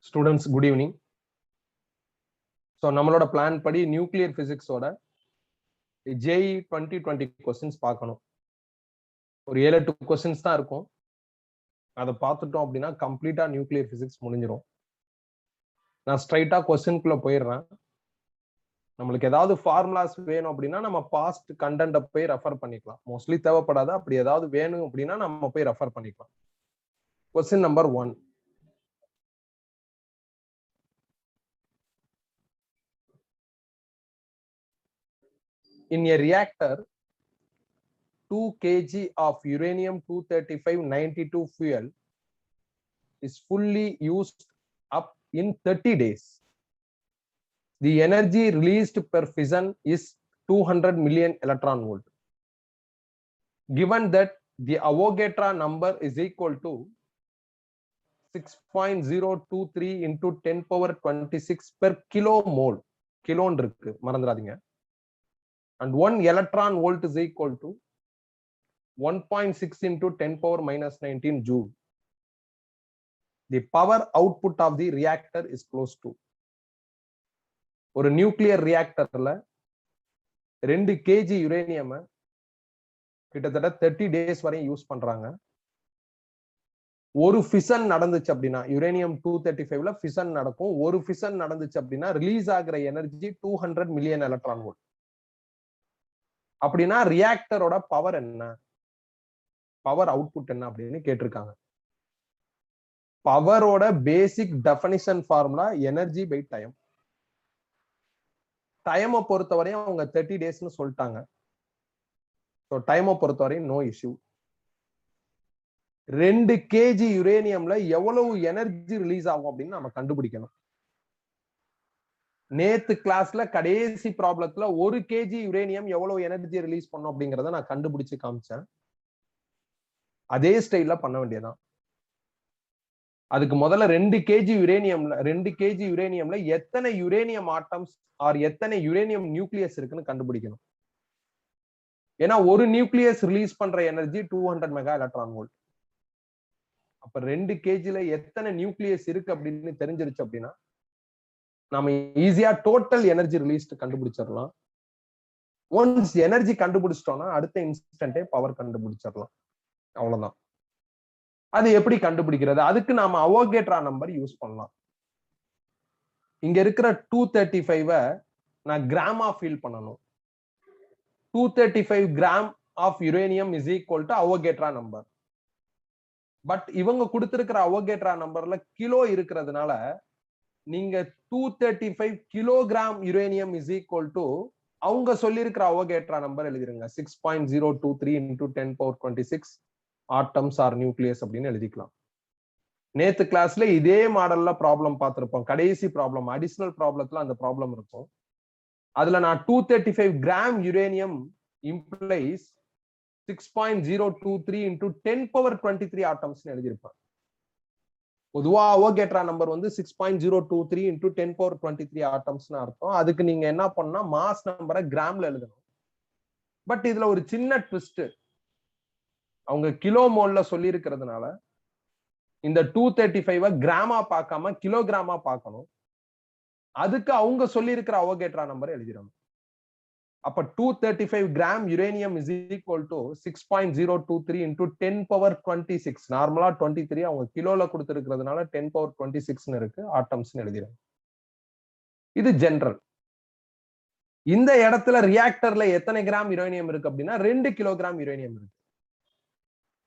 Students, good evening. So நம்மளோட plan படி nuclear பிசிக்ஸோட JEE 2020 questions பார்க்கணும். ஒரு 7-8 கொஸ்டின்ஸ் தான் இருக்கும். அதை பார்த்துட்டோம் அப்படின்னா கம்ப்ளீட்டா நியூக்ளியர் பிசிக்ஸ் முடிஞ்சிடும். நான் ஸ்ட்ரைட்டா கொஸ்டின்குள்ள போயிடுறேன். நம்மளுக்கு ஏதாவது ஃபார்முலாஸ் வேணும் அப்படின்னா நம்ம பாஸ்ட் கண்டென்ட்டை போய் ரெஃபர் பண்ணிக்கலாம். மோஸ்ட்லி தேவைப்படாது. அப்படி ஏதாவது வேணும் அப்படின்னா நம்ம போய் ரெஃபர் பண்ணிக்கலாம். Question number 1. In a reactor, 2 kg of uranium-235-92 fuel is fully used up in 30 days. The energy released per fission is 200 million electron volt. Given that the Avogadro number is equal to 6.023 into 10 power 26 per kilomole. Kilon இருக்கு, மறந்துடாதீங்க. And 1 electron volt is equal to 1.6 into 10 power minus 19 joule. The power output of the reactor is close to. ஒரு nuclear ரியாக்டர்ல 2 kg uranium கிட்டத்தட்ட 30 days வரை use பண்றாங்க. ஒரு fission நடந்துச்சு அப்படின்னா uranium 235ல fission நடக்கும். ஒரு ஃபிஷன் நடந்துச்சு அப்படின்னா ரிலீஸ் ஆகிற எனர்ஜி 200 மில்லியன் எலக்ட்ரான் வோல்ட். அப்படின்னா ரியாக்டரோட பவர் என்ன, பவர் அவுட்புட் என்ன அப்படின்னு கேட்டிருக்காங்க. பவரோட basic definition formula energy by time. டைமை பொறுத்தவரையும் அவங்க 30 டேஸ்னு சொல்லிட்டாங்க. ஸோ டைமை பொறுத்தவரையும் நோ இஷ்யூ. 2 kg யுரேனியம்ல எவ்வளவு எனர்ஜி ரிலீஸ் ஆகும் அப்படின்னு நம்ம கண்டுபிடிக்கணும். நேத்து கிளாஸ்ல கடைசி ப்ராப்ளத்துல 1 kg யுரேனியம் எவ்வளவு எனர்ஜி ரிலீஸ் பண்ணும் அப்படிங்கறத நான் கண்டுபிடிச்சு காமிச்சேன். அதே ஸ்டைல்ல பண்ண வேண்டியதான். அதுக்கு முதல்ல 2 kg யுரேனியம்ல எத்தனை யுரேனியம் ஆட்டம்ஸ் ஆர் எத்தனை யுரேனியம் நியூக்ளியஸ் இருக்குன்னு கண்டுபிடிக்கணும். ஏன்னா ஒரு நியூக்ளியஸ் ரிலீஸ் பண்ற எனர்ஜி 200 மெகா எலக்ட்ரான் வோல்ட். அப்ப 2 kgல எத்தனை நியூக்ளியஸ் இருக்கு அப்படின்னு தெரிஞ்சிருச்சு அப்படின்னா நம்ம ஈஸியா டோட்டல் எனர்ஜி ரிலீஸ் கண்டுபிடிச்சிடலாம். ஒன்ஸ் எனர்ஜி கண்டுபிடிச்சிட்டோம்னா அடுத்த இன்ஸ்டன்டே பவர் கண்டுபிடிச்சிடலாம். அவ்வளவுதான். அது எப்படி கண்டுபிடிக்கிறது? அதுக்கு நாம அவோகேட்ரா நம்பர் யூஸ் பண்ணலாம். இங்க இருக்கிற 235 நான் கிராமா ஃபீல் பண்ணணும். 235 gram of uranium is equal to Avogadro number. But இவங்க கொடுத்திருக்கிற அவோகேட்ரா நம்பர்ல கிலோ இருக்கிறதுனால நீங்க 235 kilogram uranium is equal to அவங்க சொல்லியிருக்கிற அவோகேட்ரா நம்பர் எழுதிருங்க. 6.023 into 10 power 26 atoms are nucleus அப்படின்னு எழுதிக்கலாம். நேத்து கிளாஸ்ல இதே மாடல்ல ப்ராப்ளம் பார்த்திருப்போம். கடைசி ப்ராப்ளம் அடிஷனல் ப்ராப்ளத்துல அந்த ப்ராப்ளம் இருக்கும். அதுல நான் 235 gram uranium implies 6.023 into 10 power 23 atoms எழுதியிருப்பேன். பொதுவா அவோகேட்ரா நம்பர் வந்து 6.023 into 10 power 23 ஆட்டம்ஸ்னு அர்த்தம். அதுக்கு நீங்க என்ன பண்ணா மாஸ் நம்பரை கிராம்ல எழுதணும். பட் இதுல ஒரு சின்ன ட்விஸ்ட். அவங்க கிலோ மோல்ல சொல்லி இருக்கிறதுனால இந்த 235 கிராமா பார்க்காம கிலோகிராமா பார்க்கணும். அதுக்கு அவங்க சொல்லி இருக்கிற அவோகேட்ரா நம்பர் எழுதிடணும். அப்ப 235 gram uranium is equal to 6.023 into 10 power 26. நார்மலா 23 அவங்க கிலோல கொடுத்திருக்கிறதுனால 10 power 26 இருக்கு ஆட்டம்ஸ் எழுதிடும். இது ஜெனரல். இந்த இடத்துல ரியாக்டர்ல எத்தனை கிராம் யுரேனியம் இருக்கு அப்படின்னா 2 கிலோகிராம் யுரேனியம் இருக்கு.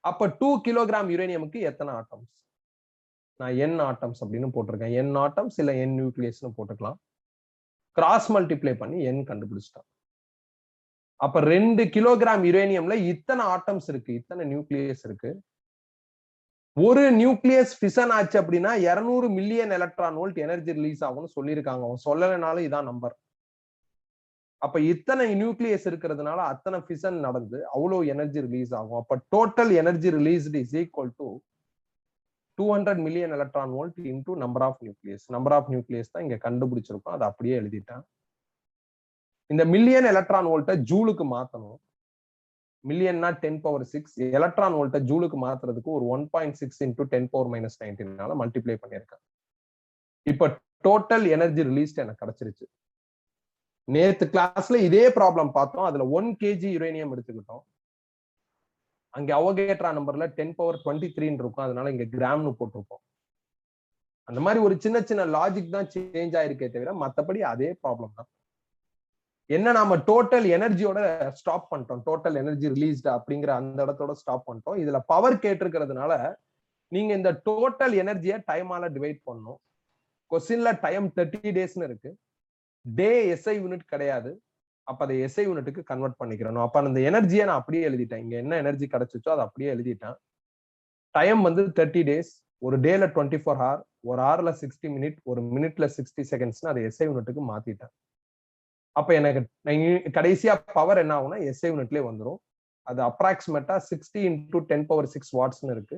அப்ப 2 கிலோகிராம் யுரேனியமுக்கு எத்தனை ஆட்டம்ஸ்? நான் n ஆட்டம்ஸ் அப்படின்னு போட்டிருக்கேன். n ஆட்டம்ஸ் இல்ல n நியூக்ளியஸ்னு போட்டுக்கலாம். கிராஸ் மல்டிப்ளை பண்ணி n கண்டுபிடிச்சிட்டோம். அப்ப 2 கிலோகிராம் யுரேனியம்ல இத்தனை ஆட்டம்ஸ் இருக்கு, இத்தனை நியூக்ளியஸ் இருக்கு. ஒரு நியூக்ளியஸ் ஃபிஷன் ஆச்சு அப்படின்னா 200 million electron volt energy release ஆகும்னு சொல்லியிருக்காங்க. அவங்க சொல்லலைனாலும் இதான் நம்பர். அப்ப இத்தனை நியூக்ளியஸ் இருக்கிறதுனால அத்தனை ஃபிஷன் நடந்து அவ்வளவு எனர்ஜி ரிலீஸ் ஆகும். அப்ப total energy released is equal to 200 million electron volt into number of nucleus. Number of nucleus தான் இங்க கண்டுபிடிச்சிருக்கோம். அதை அப்படியே எழுதிட்டேன். இந்த மில்லியன் எலக்ட்ரான் வோல்ட்டை ஜூலுக்கு மாத்தணும். மில்லியன்னா 10 பவர் 6, எலக்ட்ரான் வோல்ட்டை ஜூலுக்கு மாத்துறதுக்கு ஒரு 1.6 into 10 power minus 19 மல்டிப்ளை பண்ணியிருக்கேன். இப்ப டோட்டல் எனர்ஜி ரிலீஸ்ட் எனக்கு கிடைச்சிருச்சு. நேத்து கிளாஸ்ல இதே ப்ராப்ளம் பார்த்தோம். அதுல 1 kg யுரேனியம் எடுத்துக்கிட்டோம். அங்க அவகேட்ரா நம்பர்ல 10^23 இருக்கும். அதனால இங்க கிராம்னு போட்டிருப்போம். அந்த மாதிரி ஒரு சின்ன சின்ன லாஜிக் தான் சேஞ்ச் ஆயிருக்கே தவிர மத்தபடி அதே ப்ராப்ளம் தான். என்ன நாம டோட்டல் எனர்ஜியோட ஸ்டாப் பண்ணிட்டோம். டோட்டல் எனர்ஜி ரிலீஸ்ட் அப்படிங்கிற அந்த இடத்தோட ஸ்டாப் பண்ணிட்டோம். இதுல பவர் கேட்டிருக்கிறதுனால நீங்க இந்த டோட்டல் எனர்ஜியை டைமால டிவைட் பண்ணணும். கொஸ்டின்ல டைம் 30 டேஸ்னு இருக்கு. டே எஸ்ஐ யூனிட் கிடையாது. அப்ப அதை எஸ்ஐ யூனிட்டுக்கு கன்வெர்ட் பண்ணிக்கிறணும். அப்ப அந்த எனர்ஜியை நான் அப்படியே எழுதிட்டேன். இங்க என்ன எனர்ஜி கிடைச்சிச்சோ அதை அப்படியே எழுதிட்டேன். டைம் வந்து 30 டேஸ். ஒரு டேல 24 ஹவர், ஒரு ஹவர்ல 60 மினிட், ஒரு மினிட்ல 60 செகண்ட்ஸ்னு அதை எஸ்ஐ யூனிட்டுக்கு மாத்திட்டேன். அப்ப எனக்கு கடைசியா பவர் என்ன ஆகும்னா எஸ்ஐ யூனிட்லயே வந்துடும். அது அப்ராக்சிமேட்டா 60 × 10⁶ வாட்ஸ்னு இருக்கு.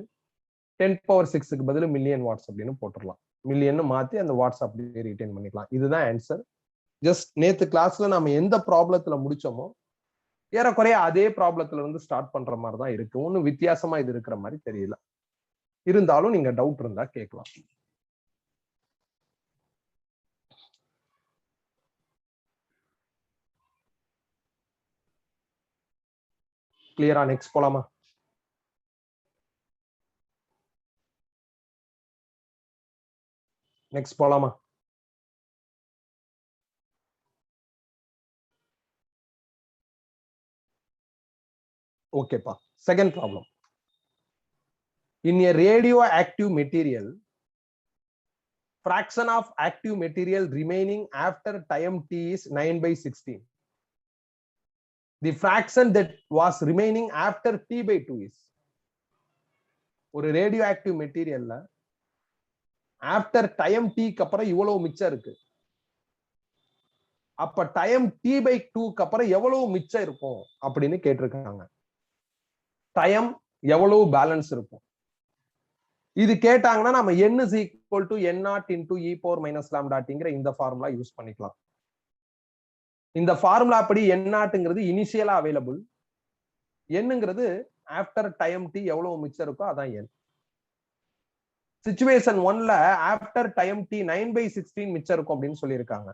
10⁶ பதில் மில்லியன் வாட்ஸ் அப்படின்னு போட்டுடலாம். மில்லியன் மாத்தி அந்த வாட்ஸ் அப்படியே ரீடைன் பண்ணிக்கலாம். இதுதான் ஆன்சர். ஜஸ்ட் நேத்து கிளாஸ்ல நம்ம எந்த ப்ராப்ளத்துல முடிச்சோமோ ஏறக்குறைய அதே ப்ராப்ளத்துல இருந்து ஸ்டார்ட் பண்ற மாதிரி தான் இருக்கு. ஒன்னும் வித்தியாசமா இது இருக்கிற மாதிரி தெரியல. இருந்தாலும் நீங்க டவுட் இருந்தா கேட்கலாம். கிளியரா? நெக்ஸ்ட் போலாமா? நெக்ஸ்ட் போலாமா? ஓகேப்பா. Second problem. In a radioactive material, fraction of active material remaining after time t is 9/16. The fraction that was remaining after t/2 is. ஒரு ரேடியோ ஆக்டிவ் மெட்டீரியல்ல ஆஃப்டர் டைம் t அப்புறம் இவ்வளவு மிச்சம் இருக்கு. அப்ப டைம் t/2 அப்புறம் எவ்வளவு மிச்சம் இருக்கும் அப்படின்னு கேட்டிருக்காங்க. டைம் எவ்வளவு பேலன்ஸ் இருக்கும் இது கேட்டாங்கன்னா நம்ம n is equal to n0 into e power minus lambda tங்கிற இந்த ஃபார்முலா யூஸ் பண்ணிக்கலாம். இந்த ஃபார்முலா படி n0ங்கிறது இனிஷியலா அவைலபிள், nங்கிறது ஆஃப்டர் டைம் t எவ்வளவு மிச்சம் இருக்கோ அதான் n. சிச்சுவேஷன் 1ல ஆஃப்டர் டைம் t 9/16 மிச்சம் இருக்கும் அப்படின்னு சொல்லியிருக்காங்க.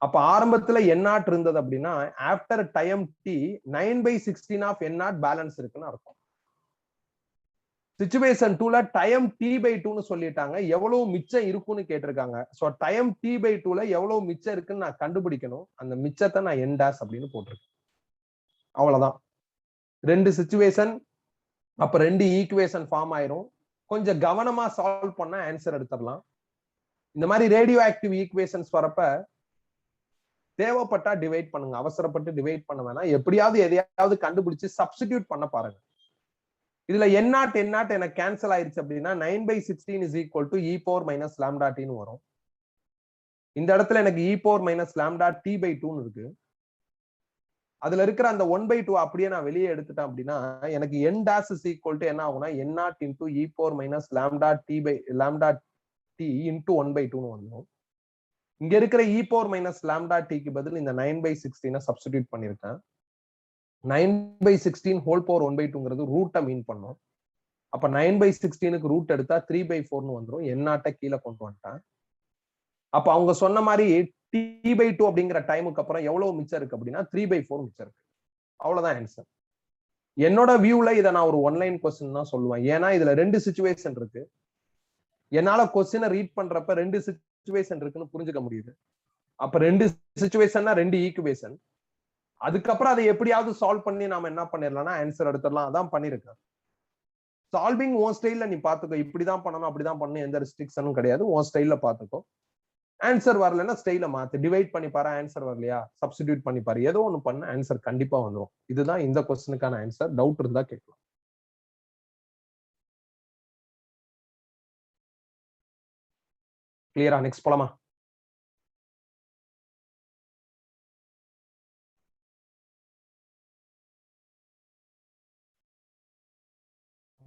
அப்ப ஆரம்பத்துல n0 இருந்தது அப்படின்னா after time t 9/16 of n0 balance இருக்குன்னு அர்த்தம். சிச்சுவேஷன் 2ல டைம் t/2ன்னு சொல்லிட்டாங்க, எவ்வளவு மிச்சம் இருக்குன்னு கேட்டிருக்காங்க. சோ டைம் t/2ல எவ்வளவு மிச்சம் இருக்குன்னு நான் கண்டுபிடிக்கணும். அந்த மிச்சத்தை நான் n dash அப்படின்னு போட்டிருக்கேன். அவ்வளவுதான். ரெண்டு சிச்சுவேஷன், அப்ப ரெண்டு ஈக்குவேஷன் ஃபார்ம் ஆயிரும். கொஞ்சம் கவனமா சால்வ் பண்ணா ஆன்சர் எடுத்துடலாம். இந்த மாதிரி ரேடியோ ஆக்டிவ் ஈக்குவேஷன்ஸ் வரப்ப தேவைப்பட்டா டிவைட் பண்ணுங்க, அவசரப்பட்டு டிவைட் பண்ண வேணாம். எப்படியாவது எதையாவது கண்டுபிடிச்சு சப்ஸ்டிடியூட் பண்ண பாருங்க. இதுல n0 எனக்கு கேன்சல் ஆயிருச்சு அப்படின்னா 9/16 is equal to e power minus lambda t ன்னு வரும். இந்த இடத்துல எனக்கு e power minus lambda t/2 இருக்கு. அதுல இருக்கிற அந்த 1/2 அப்படியே நான் வெளியே எடுத்துட்டேன் அப்படின்னா எனக்கு n dash is equal to என்ன ஆகும்னா n0 into e power minus lambda t into 1/2ன்னு வந்துடும். இங்க இருக்கிற e power minus lambda t-க்கு பதில் இந்த 9/16 சப்ஸ்டிடியூட் பண்ணிருக்கேன். 9/16 ஹோல் பவர் 1/2ங்கிறது ரூட்டை மீன் பண்ணும். அப்ப 9/16க்கு ரூட் எடுத்தா 3/4ன்னு வந்துடும். n0 கீழே கொண்டு வந்துட்டேன். அப்ப அவங்க சொன்ன மாதிரி t/2 அப்படிங்கிற டைமுக்கு அப்புறம் எவ்வளவு மிச்சம் இருக்கு அப்படின்னா 3/4 மிச்சம் இருக்கு. அவ்வளவுதான் ஆன்சர். என்னோட வியூல இதை நான் ஒரு ஒன்லைன் கொஸ்டின் தான் சொல்லுவேன். ஏன்னா இதுல ரெண்டு சிச்சுவேஷன் இருக்கு. என்னால கொஸ்டினை ரீட் பண்றப்ப ரெண்டு சிச்சுவேஷன் இருக்குன்னு புரிஞ்சுக்க முடியுது. அப்ப ரெண்டு சிச்சுவேஷன்னா ரெண்டு ஈக்குவேஷன். அதுக்கப்புறம் அதை எப்படியாவது சால்வ் பண்ணி நாம என்ன பண்ணிடலாம்னா ஆன்சர் எடுத்துடலாம். அதான் பண்ணிருக்கேன். சால்விங் உன் ஸ்டைல்ல நீ பாத்துக்கோ. இப்படிதான் பண்ணணும் அப்படிதான் பண்ணணும் எந்த ரெஸ்ட்ரிக்ஷனும் கிடையாது. உன் ஸ்டைல்ல பாத்துக்கோ. ஆன்சர் வரலன்னா ஸ்டைல மாத்து. டிவைட் பண்ணி பாரு, ஆன்சர் வரலையா சப்ஸ்டிடியூட் பண்ணி பாரு. ஏதோ ஒண்ணு பண்ண ஆன்சர் கண்டிப்பா வந்துடும். இதுதான் இந்த கொஸ்டினுக்கான ஆன்சர். டவுட் இருந்தா கேட்கலாம். கிளியரா? நெக்ஸ்ட் போலாமா?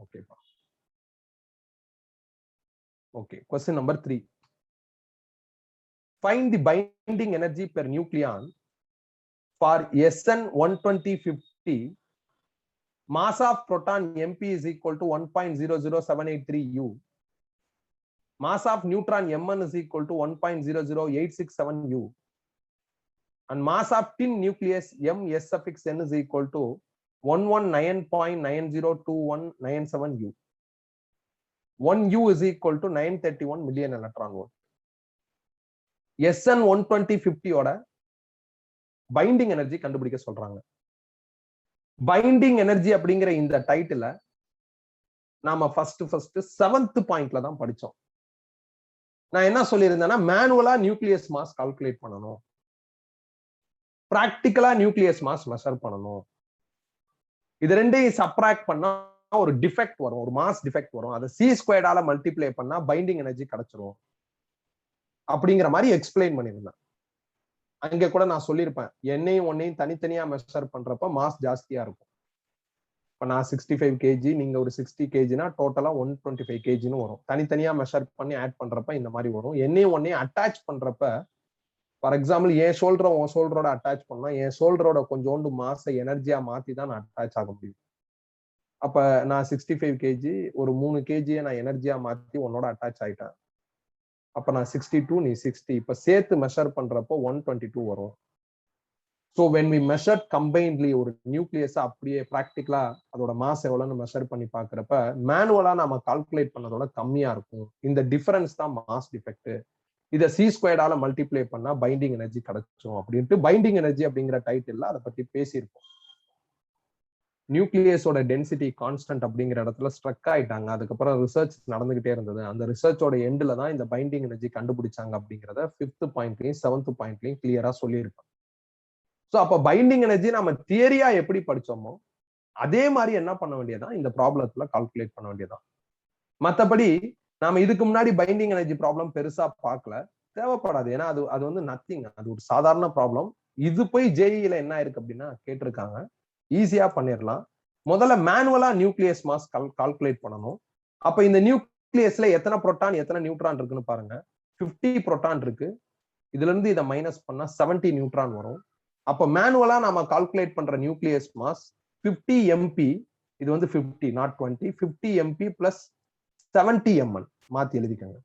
ஓகேப்பா. Okay, question number 3. Find the binding energy per nucleon for SN 12050. Mass of proton MP is equal to 1.00783 U. Mass of neutron Mn is equal to 1.00867 U. And mass of tin nucleus M S suffix n is equal to 119.902197 U. 1 U is equal to 931 million electron volt. SN 12050 ஓட binding energy கண்டுபிடிக்க சொல்றாங்க. Binding energy அப்படிங்கிற இந்த டைட்டில நாம first 7th பாயிண்ட்ல தான் படிச்சோம். நான் என்ன சொல்லியிருந்தேன்னா மேனுவலா நியூக்ளியஸ் மாஸ் கால்குலேட் பண்ணணும், பிராக்டிக்கலா நியூக்ளியஸ் மாஸ் மெஷர் பண்ணணும். இது ரெண்டையும் சப்ராக்ட் பண்ணா ஒரு டிஃபெக்ட் வரும், ஒரு மாஸ் டிஃபெக்ட் வரும். அதை சி ஸ்கொயர்டால மல்டிப்ளை பண்ணா பைண்டிங் எனர்ஜி கிடைச்சிரும் அப்படிங்கிற மாதிரி எக்ஸ்பிளைன் பண்ணியிருந்தேன். அங்க கூட நான் சொல்லியிருப்பேன், என்னையும் ஒன்னையும் தனித்தனியா மெஷர் பண்றப்ப மாஸ் ஜாஸ்தியா இருக்கும். இப்ப நான் 65 கேஜி, நீங்க ஒரு 60 கேஜினா டோட்டலா 125 கேஜின்னு வரும். தனித்தனியா மெஷர் பண்ணி ஆட் பண்றப்ப இந்த மாதிரி வரும். என்னையும் ஒன்னையும் அட்டாச் பண்றப்ப, ஃபார் எக்ஸாம்பிள் என் ஷோல்டரை உன் ஷோல்டரோட அட்டாச் பண்ணா என் ஷோல்டரோட கொஞ்சோண்டு மாசை எனர்ஜியா மாத்தி தான் நான் அட்டாச் ஆக முடியும். அப்ப நான் 65 கேஜி, ஒரு 3 கேஜியை நான் எனர்ஜியா மாத்தி உன்னோட அட்டாச் ஆயிட்டேன். அப்ப நான் 62, நீ 60. இப்ப சேர்த்து மெஷர் பண்றப்போ 122 வரும். ஸோ வென் வி மெஷர் கம்பைன்ட்லி ஒரு நியூக்ளியஸ் அப்படியே பிராக்டிக்கலா அதோட மாஸ் எவ்வளவுன்னு மெஷர் பண்ணி பாக்குறப்ப மேனுவலா நம்ம கால்குலேட் பண்ணதோட கம்மியா இருக்கும். இந்த டிஃபரன்ஸ் தான் மாஸ் டிஃபெக்ட். இதை சி ஸ்கொயர்டால மல்டிப்ளை பண்ணா பைண்டிங் எனர்ஜி கிடைச்சிடும் அப்படின்ட்டு பைண்டிங் எனர்ஜி அப்படிங்கிற டைட்டில் அதை பத்தி பேசியிருப்போம். நியூக்ளியஸோட டென்சிட்டி கான்ஸ்டன்ட் அப்படிங்கிற இடத்துல ஸ்ட்ரக் ஆயிட்டாங்க. அதுக்கப்புறம் ரிசர்ச் நடந்துகிட்டே இருந்தது. அந்த ரிசர்ச்சோட எண்ட்ல தான் இந்த பைண்டிங் எனர்ஜி கண்டுபிடிச்சாங்க அப்படிங்கிறத 5th பாயிண்ட்லயும் 7th பாயிண்ட்லயும் கிளியரா சொல்லியிருப்பாங்க. ஸோ அப்ப பைண்டிங் எனர்ஜி நம்ம தியரியா எப்படி படிச்சோமோ அதே மாதிரி என்ன பண்ண வேண்டியதான், இந்த ப்ராப்ளத்துல கால்குலேட் பண்ண வேண்டியதான். மற்றபடி நாம இதுக்கு முன்னாடி பைண்டிங் எனர்ஜி ப்ராப்ளம் பெருசா பார்க்கல, தேவைப்படாது. ஏன்னா அது வந்து நத்திங், அது ஒரு சாதாரண ப்ராப்ளம். இது போய் ஜேஇல என்ன இருக்கு அப்படின்னா கேட்டிருக்காங்க, ஈஸியா பண்ணிடலாம். முதல்ல மேனுவலா நியூக்ளியஸ் மாஸ் கால்குலேட் பண்ணணும். அப்ப இந்த நியூக்ளியஸ்ல எத்தனை புரோட்டான் எத்தனை நியூட்ரான் இருக்குன்னு பாருங்க. 50 புரோட்டான் இருக்கு. இதுல இருந்து இதை மைனஸ் பண்ணா 70 நியூட்ரான் வரும். அப்ப மேனுவலா நாம கால்குலேட் பண்ற நியூக்ளியஸ் மாஸ் 50 MP. இது வந்து 50 நாட் 20. 50 MP பிளஸ் 70 mn மாத்தி எழுதிக்கங்க.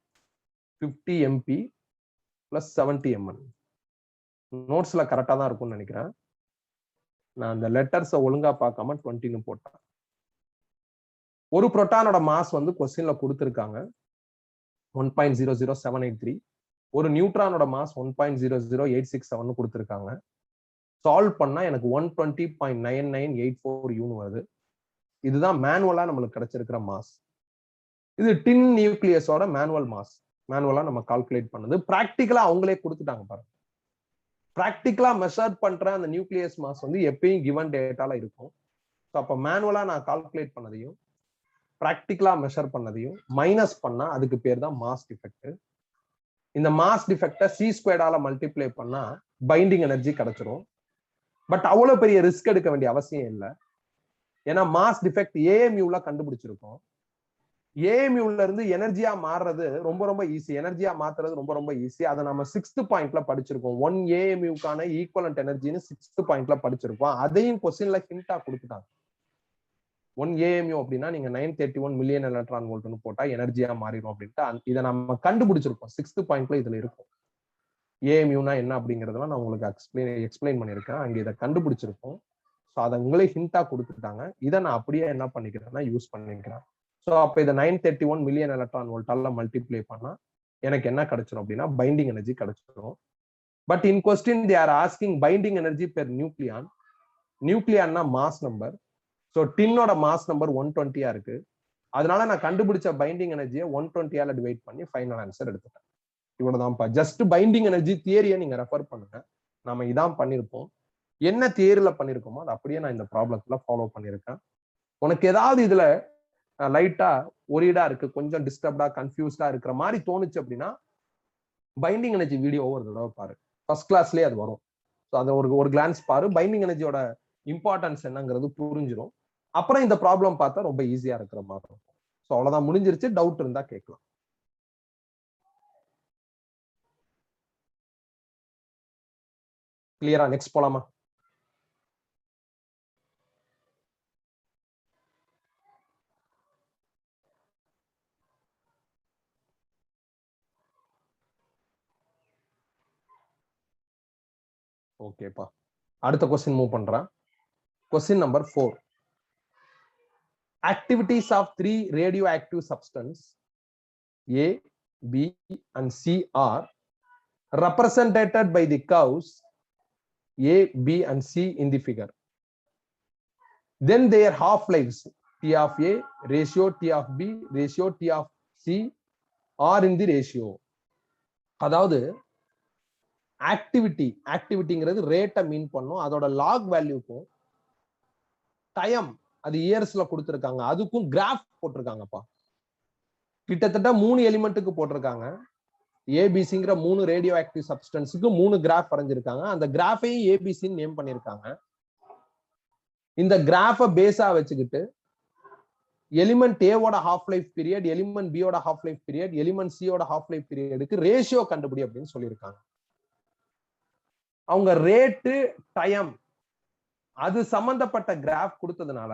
50 MP பிளஸ் 70 mn. நோட்ஸ்ல கரெக்டா தான் இருக்கும்னு நினைக்கிறேன். நான் அந்த லெட்டர்ஸை ஒழுங்கா பார்க்காம 20ன்னு போட்டேன். ஒரு புரோட்டானோட மாஸ் வந்து கொஸ்டின்ல கொடுத்திருக்காங்க 1.00783. ஒரு நியூட்ரானோட மாஸ் 1.00867 கொடுத்திருக்காங்க. சால்வ் பண்ணா எனக்கு 120.9984 யூன் வருது. இதுதான் மேனுவலா நம்மளுக்கு கிடைச்சிருக்கிற மாஸ். இது டின் நியூக்ளியஸோட மேனுவல் மாஸ், மேனுவலா நம்ம கால்குலேட் பண்ணது. பிராக்டிக்கலா அவங்களே கொடுத்துட்டாங்க பாருங்க. பிராக்டிக்கலா மெஷர் பண்ற அந்த நியூக்ளியஸ் மாஸ் வந்து எப்பயும் கிவன் டேட்டால இருக்கும். ஸோ அப்ப மேனுவலா நான் கால்குலேட் பண்ணதையும் பிராக்டிக்கலா மெஷர் பண்ணதையும் மைனஸ் பண்ணா அதுக்கு பேர் தான் மாஸ் டிஃபெக்ட். இந்த மாஸ் டிஃபெக்டை சி ஸ்கொயர்டால மல்டிப்ளை பண்ணா பைண்டிங் எனர்ஜி கிடைச்சிரும். பட் அவ்வளவு பெரிய ரிஸ்க் எடுக்க வேண்டிய அவசியம் இல்லை. ஏன்னா மாஸ் டிஃபெக்ட் ஏஎம்யூல கண்டுபிடிச்சிருக்கோம். ஏஎம்யூல இருந்து எனர்ஜியா மாறுறது ரொம்ப ரொம்ப ஈஸி, எனர்ஜியா மாத்துறது ரொம்ப ரொம்ப ஈஸி. அதை நம்ம 6th பாயிண்ட்ல படிச்சிருக்கோம். 1 AMUக்கான ஈக்குவலன்ட் எனர்ஜின்னு 6th பாயிண்ட்ல படிச்சிருக்கோம். அதையும் கொஸ்டின்ல ஹிண்டா கொடுத்துட்டாங்க. 1 AMU அப்படின்னா நீங்க 931 மில்லியன் எலக்ட்ரான் வோல்ட்னு போட்டா எனர்ஜியா மாறிடும் அப்படின்ட்டு இதை நம்ம கண்டுபிடிச்சிருக்கோம். 6th பாயிண்ட்ல இதுல இருக்கும். ஏஎம்யூனா என்ன அப்படிங்கறதெல்லாம் நான் உங்களுக்கு எக்ஸ்பிளைன் பண்ணியிருக்கேன். அங்க இதை கண்டுபிடிச்சிருக்கோம். ஸோ அதை உங்களே ஹிண்டா கொடுத்துட்டாங்க. இதை நான் அப்படியே என்ன பண்ணிக்கிறேன்னா யூஸ் பண்ணிக்கிறேன். ஸோ அப்ப இதை 931 மில்லியன் எலக்ட்ரான் வோல்ட்டால மல்டிப்ளை பண்ணா எனக்கு என்ன கிடைச்சிடும் அப்படின்னா பைண்டிங் எனர்ஜி கிடைச்சிடும். But in question they are asking binding energy per nucleon. நியூக்ளியான்னா மாஸ் நம்பர். ஸோ டின்னோட மாஸ் நம்பர் 120 இருக்கு. அதனால நான் கண்டுபிடிச்ச பைண்டிங் எனர்ஜியை 120ஆல டிவைட் பண்ணி ஃபைனல் ஆன்சர் எடுத்துட்டேன். இவ்வளவுதான்ப்பா. ஜஸ்ட் பைண்டிங் எனர்ஜி தியரியை நீங்க ரெஃபர் பண்ணுங்க. நாம இதான் பண்ணிருப்போம். என்ன தியரியில பண்ணிருக்கோமோ அது அப்படியே நான் இந்த ப்ராப்ளத்துல ஃபாலோ பண்ணிருக்கேன். உனக்கு ஏதாவது இதுல லைட்டா ஒரீடா இருக்கு, கொஞ்சம் டிஸ்டர்ப்டா கன்ஃபியூஸ்டா இருக்கிற மாதிரி தோணுச்சு அப்படின்னா பைண்டிங் எனர்ஜி வீடியோ ஒரு தடவை பாரு. ஃபர்ஸ்ட் கிளாஸ்லயே அது வரும். ஸோ அதை ஒரு கிளான்ஸ் பாரு. பைண்டிங் எனர்ஜியோட இம்பார்ட்டன்ஸ் என்னங்கிறது புரிஞ்சிடும். அப்புறம் இந்த ப்ராப்ளம் பார்த்தா ரொம்ப ஈஸியா இருக்கிற மாதிரி இருக்கும். ஸோ அவ்வளவுதான், முடிஞ்சிருச்சு. டவுட் இருந்தா கேட்கலாம். கிளியரா? நெக்ஸ்ட் போலாமா? ஓகேப்பா, அடுத்த கொஸ்டின் மூவ் பண்றேன். Question number 4. Activities of 3 radioactive substance A, B and C are represented by the curves A, B and C in the figure. Then their half-lives T of A ratio T of B ratio T of C are in the ratio. அதாவது ஆக்டிவிட்டிங்கிறது ரேட்டை மீன் பண்ணும், அதோட lock வேல்யூக்கும் time அது இயர்ஸ்ல கொடுத்திருக்காங்க, அதுக்கும் graph போட்டிருக்காங்கப்பா. கிட்டத்தட்ட 3 எலிமெண்ட்டுக்கு போட்டிருக்காங்க. ஏபிசிங்கிற 3 ரேடியோ ஆக்டிவ் சப்ஸ்டன்ஸுக்கு 3 கிராஃப் வரைஞ்சிருக்காங்க. அந்த கிராஃபையும் ஏபிசின்னு நேம் பண்ணிருக்காங்க. இந்த கிராஃபை பேஸா வச்சுக்கிட்டு எலிமெண்ட் ஏவோட ஹாஃப் லைஃப் பீரியட், எலிமெண்ட் பியோட ஹாஃப் லைஃப் பீரியட், எலிமெண்ட் சியோட ஹாஃப் லைஃப் பீரியடுக்கு ரேஷியோ கண்டுபிடி அப்படின்னு சொல்லியிருக்காங்க. அவங்க ரேட்டு டைம் அது சம்பந்தப்பட்ட கிராஃப் கொடுத்ததுனால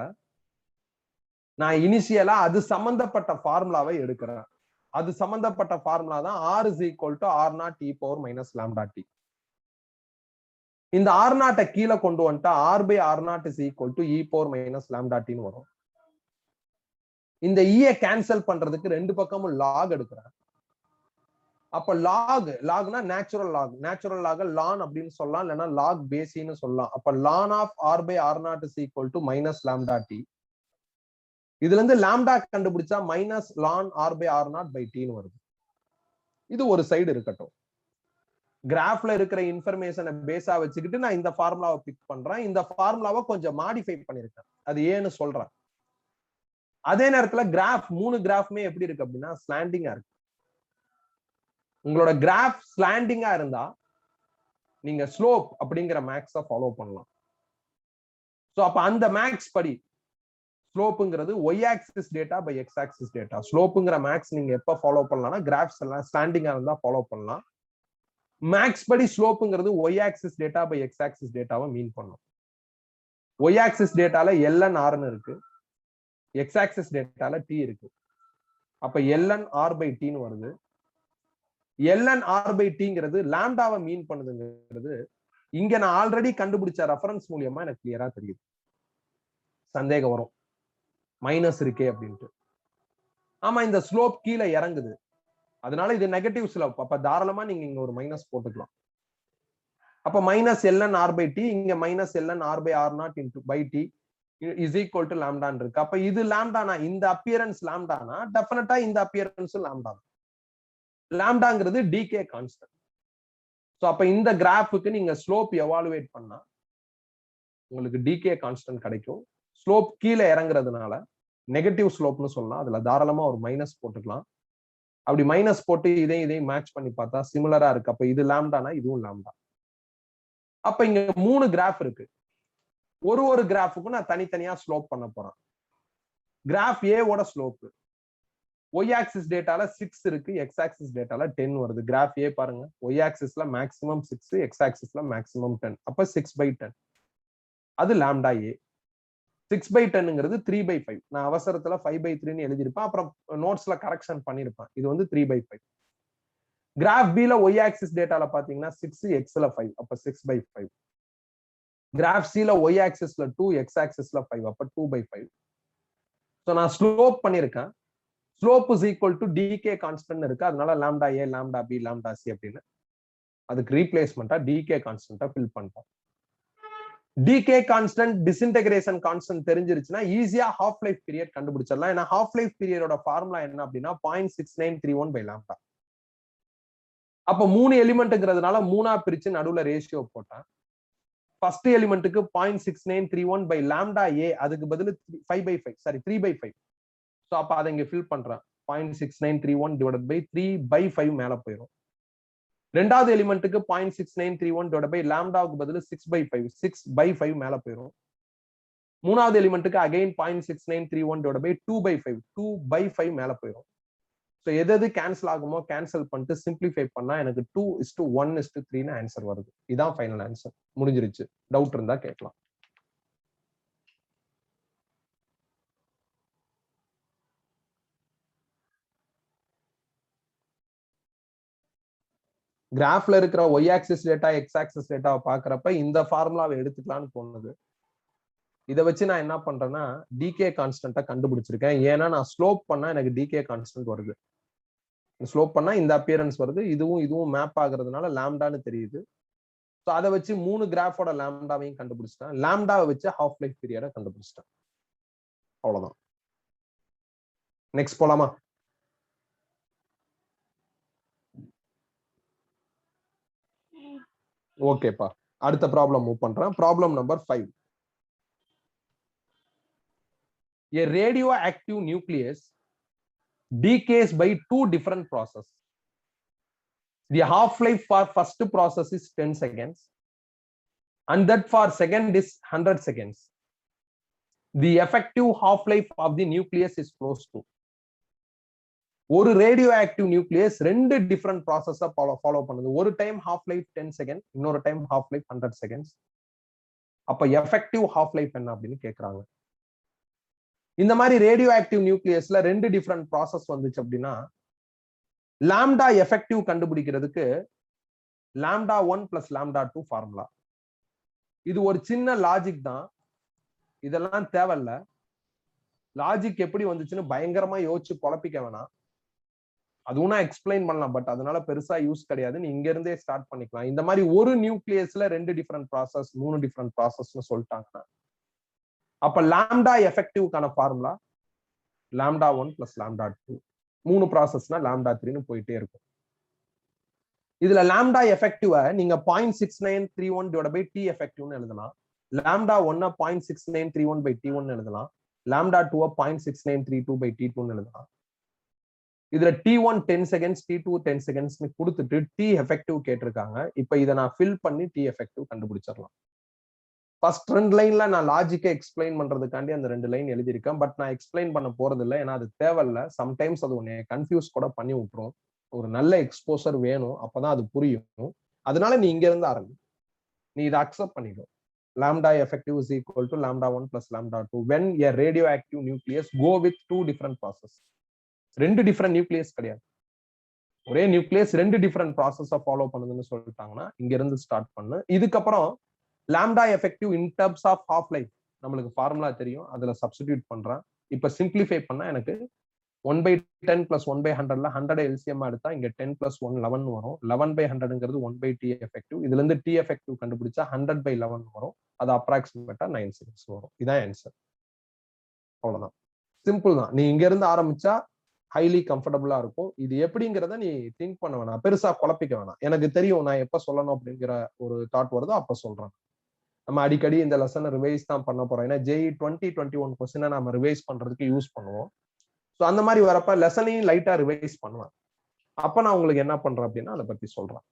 நான் இனிஷியலா அது சம்பந்தப்பட்ட ஃபார்முலாவை எடுக்கிறேன். அது சம்பந்தப்பட்ட ஃபார்முலா தான் R is equal to R0 e power minus lambda t. இந்த R0 கீழே கொண்டு வந்துட்டா R by R0 is equal to e power minus lambda t வரும். இந்த ஈயை கேன்சல் பண்றதுக்கு ரெண்டு பக்கமும் லாக் எடுக்கிறேன். அப்ப லாக்னா நேச்சுரல் லாக் லான் அப்படின்னு சொல்லலாம், இல்லைன்னா லாக் பேசின்னு சொல்லலாம். அப்ப லான் of R by R0 is equal to minus lambda t. இதுல இருந்து லாம்டா கண்டுபிடிச்சா minus lawn R by R0 by t வருது. இது ஒரு சைடு இருக்கட்டும். கிராஃப்ல இருக்கிற இன்ஃபர்மேஷனை பேஸா வச்சுக்கிட்டு நான் இந்த ஃபார்முலாவை பிக் பண்றேன். இந்த ஃபார்முலாவை கொஞ்சம் மாடிஃபை பண்ணிருக்கேன், அது ஏன்னு சொல்றேன். அதே நேரத்துல கிராஃப் 3 கிராஃப்மே எப்படி இருக்கு அப்படின்னா ஸ்லாண்டிங்கா இருக்கு. உங்களோட கிராஃப் ஸ்லாண்டிங்கா இருந்தா நீங்க ஸ்லோப் அப்படிங்கிற மேக்ஸை ஃபாலோ பண்ணலாம். சோ அப்ப அந்த மேக்ஸ் படி ஸ்லோப்புங்கிறது Y axis data by X axis data. ஸ்லோப்புங்கிற மேக்ஸ் நீங்க எப்ப ஃபாலோ பண்ணலாம்னா கிராஃப்ஸ் எல்லாம் ஸ்டாண்டிங்கா இருந்தா ஃபாலோ பண்ணலாம். மேக்ஸ் படி ஸ்லோப்புங்கிறது Y axis data by X axis டேட்டாவை மீன் பண்ணும். ஒய் ஆக்சிஸ் டேட்டால ln r இருக்கு, எக்ஸ் ஆக்சிஸ் டேட்டால t இருக்கு. அப்ப ln r by t வருது. ln r by tங்கிறது லாம்டாவை மீன் பண்ணுதுங்கிறது இங்க நான் ஆல்ரெடி கண்டுபிடிச்ச ரெஃபரன்ஸ் மூலியமா எனக்கு கிளியரா தெரியுது. சந்தேகம் வரும், மைனஸ் இருக்கே அப்படின்ட்டு. ஆமா, இந்த ஸ்லோப் கீழே இறங்குது, அதனால இது நெகட்டிவ் ஸ்லோப். அப்ப தாராளமா நீங்க இங்க ஒரு மைனஸ் போட்டுக்கலாம். அப்ப minus ln r by t, இங்க minus ln r by r0 into by t is equal to லாம்டான் இருக்கு. அப்ப இது லாம்டானா, இந்த அப்பியரன்ஸ் லாம்டானா டெஃபினட்டா இந்த அப்பியரன்ஸ் லாம்டா. லாம்டாங்கிறது டிகே கான்ஸ்டன்ட். சோ அப்ப இந்த கிராஃபுக்கு நீங்க ஸ்லோப் எவாலுவேட் பண்ணா உங்களுக்கு டிகே கான்ஸ்டன்ட் கிடைக்கும். ஸ்லோப் கீழே இறங்குறதுனால நெகட்டிவ் ஸ்லோப்னு சொல்லலாம். அதுல தாராளமா ஒரு மைனஸ் போட்டுக்கலாம். அப்படி மைனஸ் போட்டு இதையும் மேட்ச் பண்ணி பார்த்தா சிமிலரா இருக்கு. அப்ப இது லாம்டானா இதுவும் லாம்டா. அப்ப இங்க 3 கிராஃப் இருக்கு. ஒரு கிராஃபுக்கும் நான் தனித்தனியா ஸ்லோப் பண்ண போறேன். கிராஃப் ஏ ஓட ஸ்லோப் ஒய் ஆக்சிஸ் டேட்டால 6 இருக்கு, எக்ஸ் ஆக்சிஸ் டேட்டால 10 வருது. கிராஃப் ஏ பாருங்க, ஒய் ஆக்சிஸ்ல மேக்ஸிமம் 6, எக்ஸ் ஆக்சிஸ்ல மேக்ஸிமம் 10. அப்ப 6/10 அது லாம்டா ஏ. 6/10ங்கிறது 3/5. நான் அவசரத்துல 5/3ன்னு எழுதியிருப்பேன், அப்புறம் நோட்ஸ்ல கரெக்ஷன் பண்ணிருப்பேன். இது வந்து 3/5. கிராஃப் பி ல ஒய் ஆக்சிஸ் டேட்டால பாத்தீங்கன்னா 6, எக்ஸ்ல 5, அப்ப 6/5. கிராஃப் சி ல ஒய் ஆக்சிஸ்ல 2, எக்ஸ் ஆக்சிஸ்ல 5, அப்ப 2/5. சோ நான் ஸ்லோப் பண்ணிருக்கேன். Slope is equal to decay constant இருக்கு, அதனால lambda A, lambda B, lambda C அப்படின்னு அதுக்கு ரீப்ளேஸ்மெண்டா டிகே கான்ஸ்டன்ட்டா ஃபில் பண்ணிட்டோம். டிகே கான்ஸ்டன்ட், டிஸ்இன்டகிரேஷன் கான்ஸ்டன்ட் தெரிஞ்சிருச்சுன்னா ஈஸியா ஹாஃப் லைஃப் பீரியட் கண்டுபிடிச்சிடலாம். ஏன்னா ஹாஃப் லைஃப் பீரியடோட ஃபார்முலா என்ன அப்படின்னா 0.6931 by lambda. அப்ப 3 எலிமெண்ட்ங்கிறதுனால 3ஆ பிரிச்சு நடுவுல ரேஷியோ போட்டேன். ஃபர்ஸ்ட் எலிமெண்ட்டுக்கு 0.6931 by lambda a, அதுக்கு பதில் 5/5, சாரி 3/5. சோ அப்ப அதை இங்க ஃபில் பண்றேன். 0.6931 divided by 3/5 மேல போயிடும். ரெண்டாவது எலிமெண்ட்டுக்கு 0.6931 divided by லாம்டாவுக்கு பதில் 6/5, 6/5 மேல போயிடும். மூணாவது எலிமெண்ட்டுக்கு அகைன் 0.6931 divided by 2/5, 2/5 மேல போயிடும். சோ எது கேன்சல் ஆகுமோ கேன்சல் பண்ணிட்டு சிம்பிளிஃபை பண்ணா எனக்கு 2:1:3ன்னு ஆன்சர் வருது. இதான் ஃபைனல் ஆன்சர். முடிஞ்சிருச்சு. டவுட் இருந்தா கேட்கலாம். கிராஃப்ல இருக்கிற Y axis data X axis டேட்டாவை பாக்குறப்ப இந்த ஃபார்முலாவை எடுத்துக்கலாம்னு தோணுது. இதை வச்சு நான் என்ன பண்றேன்னா டிகே கான்ஸ்டன்ட்டை கண்டுபிடிச்சிருக்கேன். ஏன்னா நான் ஸ்லோப் பண்ணா எனக்கு டிகே கான்ஸ்டன்ட் வருது. ஸ்லோப் பண்ணா இந்த அப்பியரன்ஸ் வருது. இதுவும் மேப் ஆகுறதுனால லாம்டான்னு தெரியுது. ஸோ அதை வச்சு 3 கிராஃபோட லாம்டாவையும் கண்டுபிடிச்சிட்டேன். லாம்டாவை வச்சு ஹாஃப் லைஃப் பீரியடை கண்டுபிடிச்சிட்டேன். அவ்வளவுதான். நெக்ஸ்ட் போலாமா? ஓகேப்பா, அடுத்த ப்ராப்ளம் மூவ் பண்றேன். Problem number 5. A radioactive nucleus decays by 2 different processes. The half-life for first process is 10 seconds and that for second is 100 seconds. The effective half-life of the nucleus is close to. ஒரு radioactive nucleus 2 different ப்ராசஸ follow பண்ணுது. ஒரு time half life 10 second, இன்னொரு time half life 100 seconds. அப்ப effective half life என்ன அப்படின்னு கேக்குறாங்க. இந்த மாதிரி ரேடியோ ஆக்டிவ் நியூக்ளியஸ்ல 2 டிஃபரெண்ட் ப்ராசஸ் வந்துச்சு அப்படின்னா லாம்டா எஃபெக்டிவ் கண்டுபிடிக்கிறதுக்கு லாம்டா 1 பிளஸ் லாம்டா 2 ஃபார்முலா. இது ஒரு சின்ன லாஜிக் தான், இதெல்லாம் தேவையில்ல. லாஜிக் எப்படி வந்துச்சுன்னு பயங்கரமா யோசிச்சு குழப்பிக்க வேணாம். அதுவும் நான் எக்ஸ்பிளைன் பண்ணலாம், பட் அதனால பெருசா யூஸ் கிடையாது. நீ இங்க இருந்தே ஸ்டார்ட் பண்ணிக்கலாம். இந்த மாதிரி ஒரு நியூக்ளியஸ்ல 2 டிஃபரெண்ட் ப்ராசஸ், 3 டிஃபரெண்ட் ப்ராசஸ்னு சொல்லிட்டாங்கன்னா அப்ப லாம்டா எஃபெக்டிவ்கான ஃபார்முலா லாம்டா 1 பிளஸ் லாம்டா 2. 3 ப்ராசஸ்னா லாம்டா 3ன்னு போயிட்டே இருக்கும். இதுல லாம்டா எஃபெக்டிவ நீங்க 0.6931 டிவைட் பை டி எஃபெக்டிவ்னு எழுதலாம். லாம்டா 1 0.6931 பை டி1 எழுதலாம். லாம்டா 2 0.6932 பை டி2 எழுதலாம். இதுல T1 10 செகண்ட்ஸ், T2 10 செகண்ட்ஸ்னு கொடுத்துட்டு டி எஃபெக்டிவ் கேட்டிருக்காங்க. இப்ப இதை நான் ஃபில் பண்ணி டி எஃபெக்டிவ் கண்டுபிடிச்சிடலாம். ஃபர்ஸ்ட் 2 லைன்ல நான் லாஜிக்கை எக்ஸ்பிளைன் பண்றதுக்காண்டி அந்த 2 லைன் எழுதியிருக்கேன். பட் நான் எக்ஸ்பிளைன் பண்ண போறது இல்லை, ஏன்னா அது தேவையில்ல. சம்டைம்ஸ் அது உன்னை கன்ஃபியூஸ் கூட பண்ணி விட்டுரும். ஒரு நல்ல எக்ஸ்போசர் வேணும், அப்பதான் அது புரியும். அதனால நீ இங்க இருந்து ஆரம்பி, நீ இதை அக்செப்ட் பண்ணிடும். Lambda effective is equal to lambda 1 plus lambda 2 when a radioactive nucleus go with 2 different processes. 2 different nucleus கிடையாது, ஒரே நியூக்ளியஸ் 2 டிஃபரெண்ட் ப்ராசஸ ஃபாலோ பண்ணுதுன்னு சொல்லிட்டாங்கன்னா இங்க இருந்து ஸ்டார்ட் பண்ணு. இதுக்கப்புறம் lambda effective in terms of half life நம்மளுக்கு ஃபார்முலா தெரியும், அதுல சப்ஸ்டிடியூட் பண்றேன். இப்ப சிம்பிளிஃபை பண்ணா எனக்கு 1/10 plus 1/100ல 100 எல்சிஎம் எடுத்தா இங்க 10 plus 1 11 வரும். 11/100ங்கிறது 1/t எஃபெக்டிவ். இதுல இருந்து டி எஃபெக்டிவ் கண்டுபிடிச்சா 100/11 வரும். அது அப்ராக்சிமேட்டா 9 செகண்ட்ஸ் வரும். இதான் ஆன்சர். அவ்வளவுதான், சிம்பிள் தான். நீ இங்க இருந்து ஆரம்பிச்சா ஹைலி கம்ஃபர்டபுளா இருக்கும். இது எப்படிங்கிறத நீ திங்க் பண்ண வேணாம், பெருசா குழப்பிக்க வேணாம். எனக்கு தெரியும் நான் எப்ப சொல்லணும் அப்படிங்கிற ஒரு தாட் வருதோ அப்ப சொல்றேன். நம்ம அடிக்கடி இந்த லெசனை ரிவைஸ் தான் பண்ண போறோம். ஏன்னா JEE 2021 கொஸ்டினை நம்ம ரிவைஸ் பண்றதுக்கு யூஸ் பண்ணுவோம். ஸோ அந்த மாதிரி வரப்ப லெசனையும் லைட்டா ரிவைஸ் பண்ணுவேன். அப்ப நான் உங்களுக்கு என்ன பண்றேன் அப்படின்னா அதை பத்தி சொல்றேன்.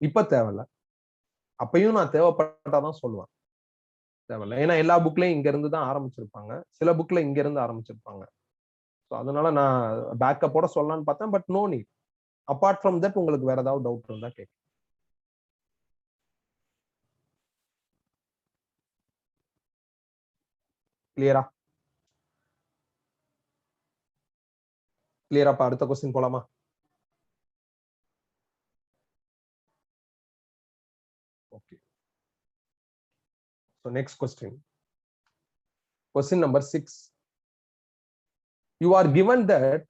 இப்ப தேவையில்ல, அப்பயும் நான் தேவைப்பட்டாதான் சொல்லுவேன். தேவையில்ல, ஏன்னா எல்லா புக்லயும் இங்க இருந்து தான் ஆரம்பிச்சிருப்பாங்க, சில புக்ல இங்க இருந்து ஆரம்பிச்சிருப்பாங்க. ஸோ அதனால நான் பேக்கப்போட சொல்லலாம்னு பார்த்தேன், but no need. Apart from that உங்களுக்கு வேற ஏதாவது டவுட் இருந்தா கேட்க. கிளியரா? கிளியராப்பா? அடுத்த கொஸ்டின் போலாமா? Okay. So next question. Question number 6. You are given that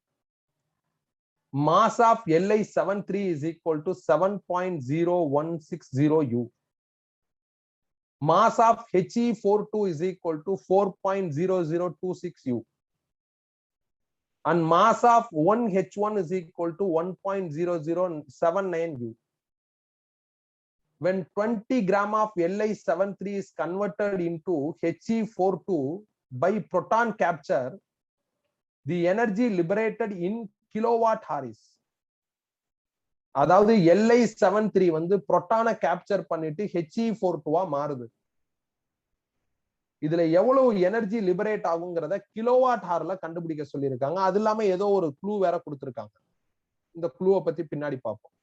mass of Li73 is equal to 7.0160 U. Mass of He42 is equal to 4.0026 U. And mass of 1H1 is equal to 1.0079 U. When 20 gram of Li73 is converted into He42 by proton capture, the energy liberated in kilowatt hour is. அதாவது Li73 வந்து புரோட்டானை capture பண்ணிட்டு He42 மாறுது. இதுல எவ்வளவு energy liberate ஆகுங்கிறத kilowatt ஹார்ல கண்டுபிடிக்க சொல்லியிருக்காங்க. அது இல்லாம ஏதோ ஒரு க்ளூ வேற கொடுத்திருக்காங்க. இந்த க்ளூவை பத்தி பின்னாடி பார்ப்போம்.